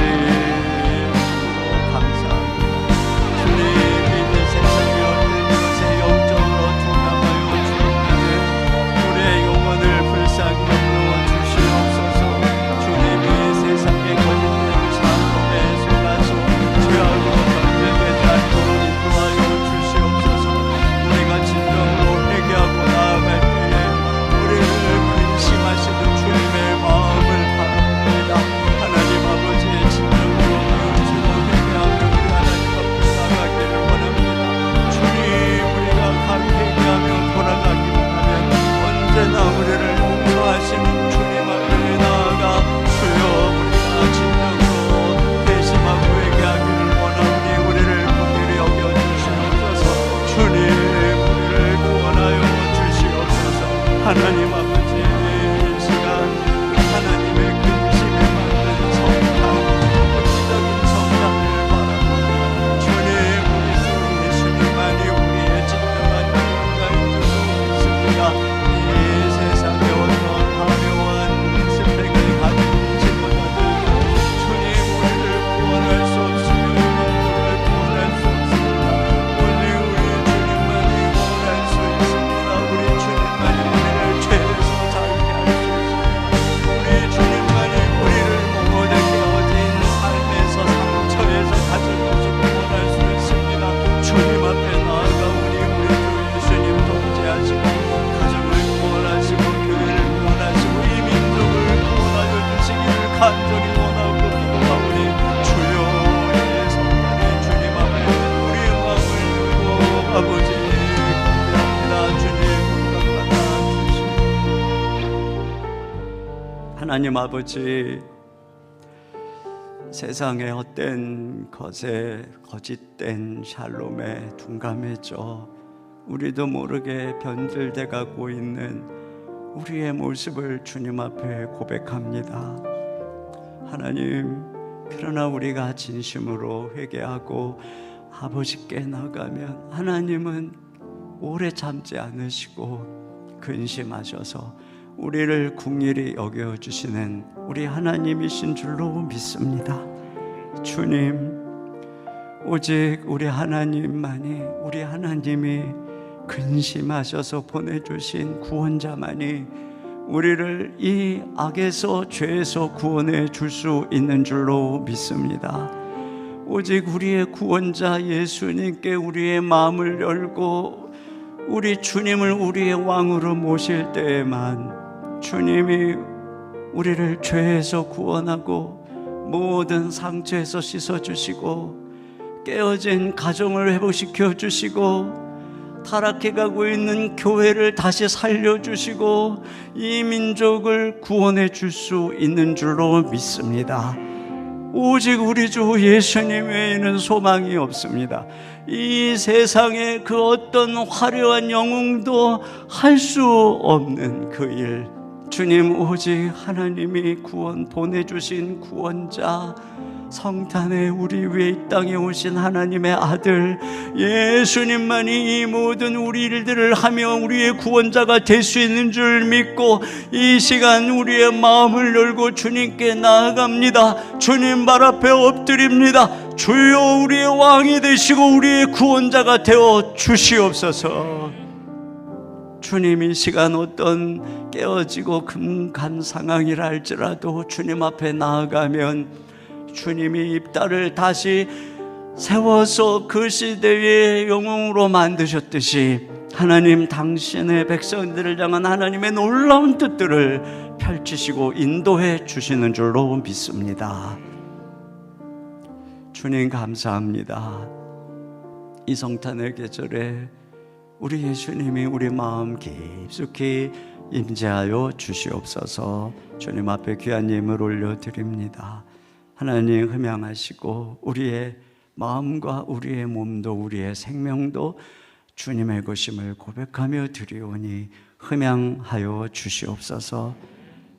감사합니다. 주님 이 세상에 어떤 것에 영적으로 둔감하여 죽어가는 우리의 영혼을 불쌍히 여겨 주시옵소서. 주님이 세상의 거짓된 삶에 속아서 죄하고 경쟁되지 않도록 인도하여 주시옵소서. 우리가 진정으로 회개하고 나아갈 때에 우리를 근심하시는 주님의 마음을 바랍니다. 하나님 아버지 진정으로 그리스도 회개하며 우리 하나님 앞에 나가기를 원합니다. 주님 우리가 회개하며 돌아가기 원하면 언제나 우리를 용서하시는 주님 앞에 나아가 주여 우리가 진정으로 회심하고 회개하기를 원하오니 우리를 긍휼히 여겨주시옵소서. 주님 우리를 구원하여 주시옵소서. 하나님 아버지 이 시간 하나님의 근심에 맞는 성탄 획기적인 성탄을 바랍니다. 주님 우리 주 예수님만이 우리의 진정한 구원자인 줄로 믿습니다. 이 세상에 어떤 화려한 스펙을 가진 지도자들도 주님 우리를 구원할 수 없으며 우리를 구원할 수 없습니다. 오직 우리 주님만이 구원할 수 있습니다. 우리 주님만이 우리를 죄에서 자유케 할 수 있습니다. 우리 주님만이 우리를 모든 깨어진 삶에서 상처에서 가져오시고 구원할 수 있습니다. 주님 앞에 나아가오니 우리 주 예수님 통제하시고 가정을 구원하시고 교회를 구원하시고 이 민족을 구원하여 주시기를 간절히 원하고 기도하오니 주여 이 성탄의 주님 앞에 우리의 마음을 열고 아버지 공개합니다. 주님 응답 받아 주시옵소서. 하나님 아버지 세상의 헛된 것에 거짓된 샬롬에 둔감해져 우리도 모르게 변질돼 가고 있는 우리의 모습을 주님 앞에 고백합니다. 하나님 그러나 우리가 진심으로 회개하고 아버지께 나가면 하나님은 오래 참지 않으시고 근심하셔서 우리를 긍휼히 여겨주시는 우리 하나님이신 줄로 믿습니다. 주님 오직 우리 하나님만이 우리 하나님이 근심하셔서 보내주신 구원자만이 우리를 이 악에서 죄에서 구원해 줄 수 있는 줄로 믿습니다. 오직 우리의 구원자 예수님께 우리의 마음을 열고 우리 주님을 우리의 왕으로 모실 때에만 주님이 우리를 죄에서 구원하고 모든 상처에서 씻어주시고 깨어진 가정을 회복시켜 주시고 타락해 가고 있는 교회를 다시 살려주시고 이 민족을 구원해 줄 수 있는 줄로 믿습니다. 오직 우리 주 예수님 외에는 소망이 없습니다. 이 세상에 그 어떤 화려한 영웅도 할 수 없는 그 일, 주님 오직 하나님이 구원 보내주신 구원자, 성탄에 우리 위에 이 땅에 오신 하나님의 아들 예수님만이 이 모든 우리 일들을 하며 우리의 구원자가 될 수 있는 줄 믿고 이 시간 우리의 마음을 열고 주님께 나아갑니다. 주님 발 앞에 엎드립니다. 주여, 우리의 왕이 되시고 우리의 구원자가 되어 주시옵소서. 주님, 이 시간 어떤 깨어지고 금간 상황이라 할지라도 주님 앞에 나아가면 주님이 입다를 다시 세워서 그 시대의 영웅으로 만드셨듯이 하나님, 당신의 백성들을 향한 하나님의 놀라운 뜻들을 펼치시고 인도해 주시는 줄로 믿습니다. 주님 감사합니다. 이 성탄의 계절에 우리 예수님이 우리 마음 깊숙이 임재하여 주시옵소서. 주님 앞에 귀한 예물 올려드립니다. 하나님 흠양하시고 우리의 마음과 우리의 몸도 우리의 생명도 주님의 것임을 고백하며 드리오니 흠양하여 주시옵소서.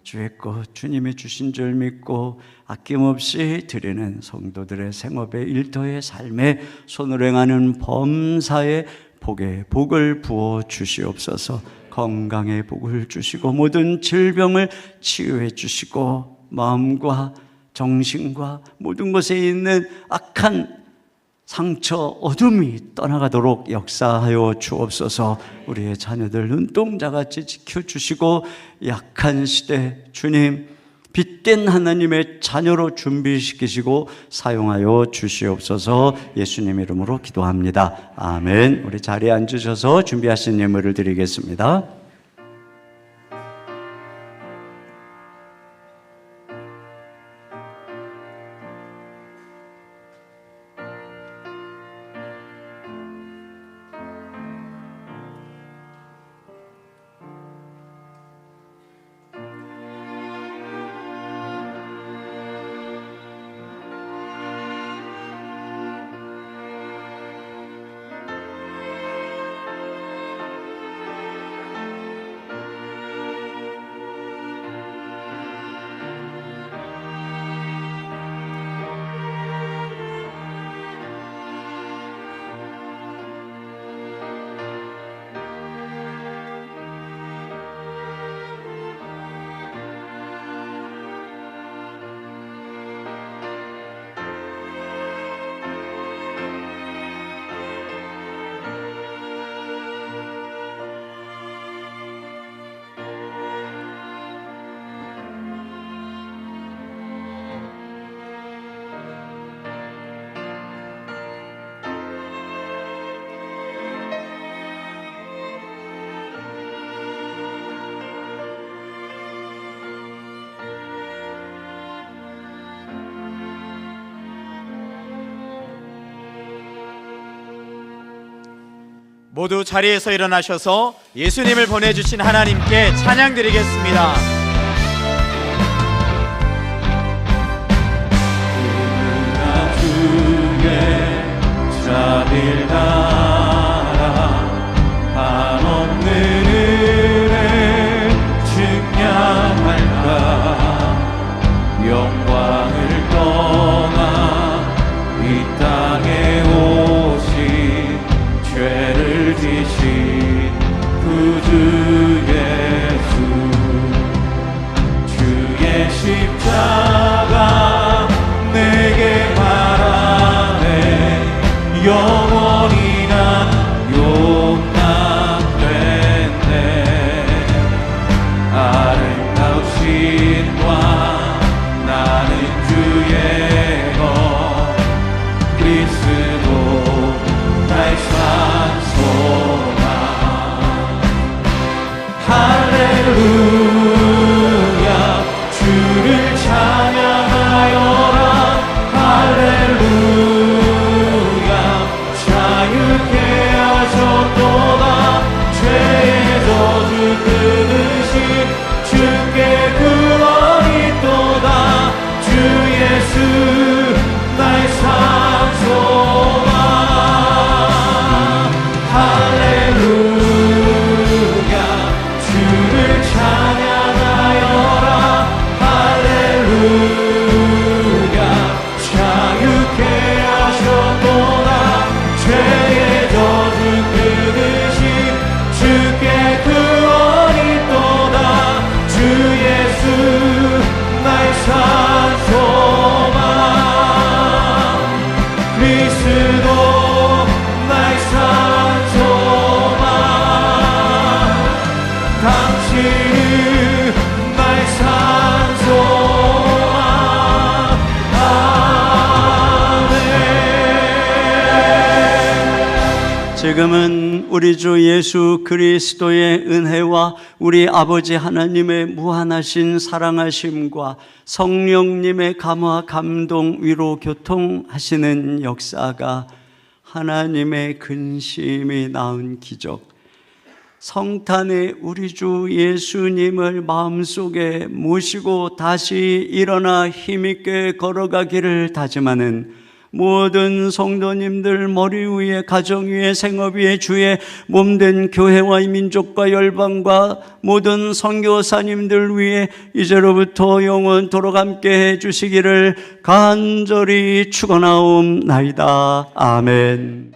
주의 것 주님이 주신 줄 믿고 아낌없이 드리는 성도들의 생업의 일터의 삶에 손을 행하는 범사의 복에 복을 부어 주시옵소서. 건강의 복을 주시고 모든 질병을 치유해 주시고 마음과 정신과 모든 것에 있는 악한 상처, 어둠이 떠나가도록 역사하여 주옵소서. 우리의 자녀들 눈동자같이 지켜주시고 약한 시대 주님 빛된 하나님의 자녀로 준비시키시고 사용하여 주시옵소서. 예수님 이름으로 기도합니다. 아멘. 우리 자리에 앉으셔서 준비하신 예물을 드리겠습니다. 모두 자리에서 일어나셔서 예수님을 보내주신 하나님께 찬양 드리겠습니다. 주의 자비를 따라 한없는 은혜 측량할까. 영광을 떠나 이 땅에 오신 죄를 지신 구주 예수, 주의 십자가 내게 말하네. 영원히 난 용납됐네. 아름다우신 왕 나는 주의 지금은 우리 주 예수 그리스도의 은혜와 우리 아버지 하나님의 무한하신 사랑하심과 성령님의 감화, 감동, 위로, 교통하시는 역사가 하나님의 근심이 낳은 기적, 성탄에 우리 주 예수님을 마음속에 모시고 다시 일어나 힘있게 걸어가기를 다짐하는 모든 성도님들 머리 위에, 가정 위에, 생업 위에 주의 몸된 교회와 민족과 열방과 모든 선교사님들 위에 이제로부터 영원토록 함께 해주시기를 간절히 축원하옵나이다. 아멘.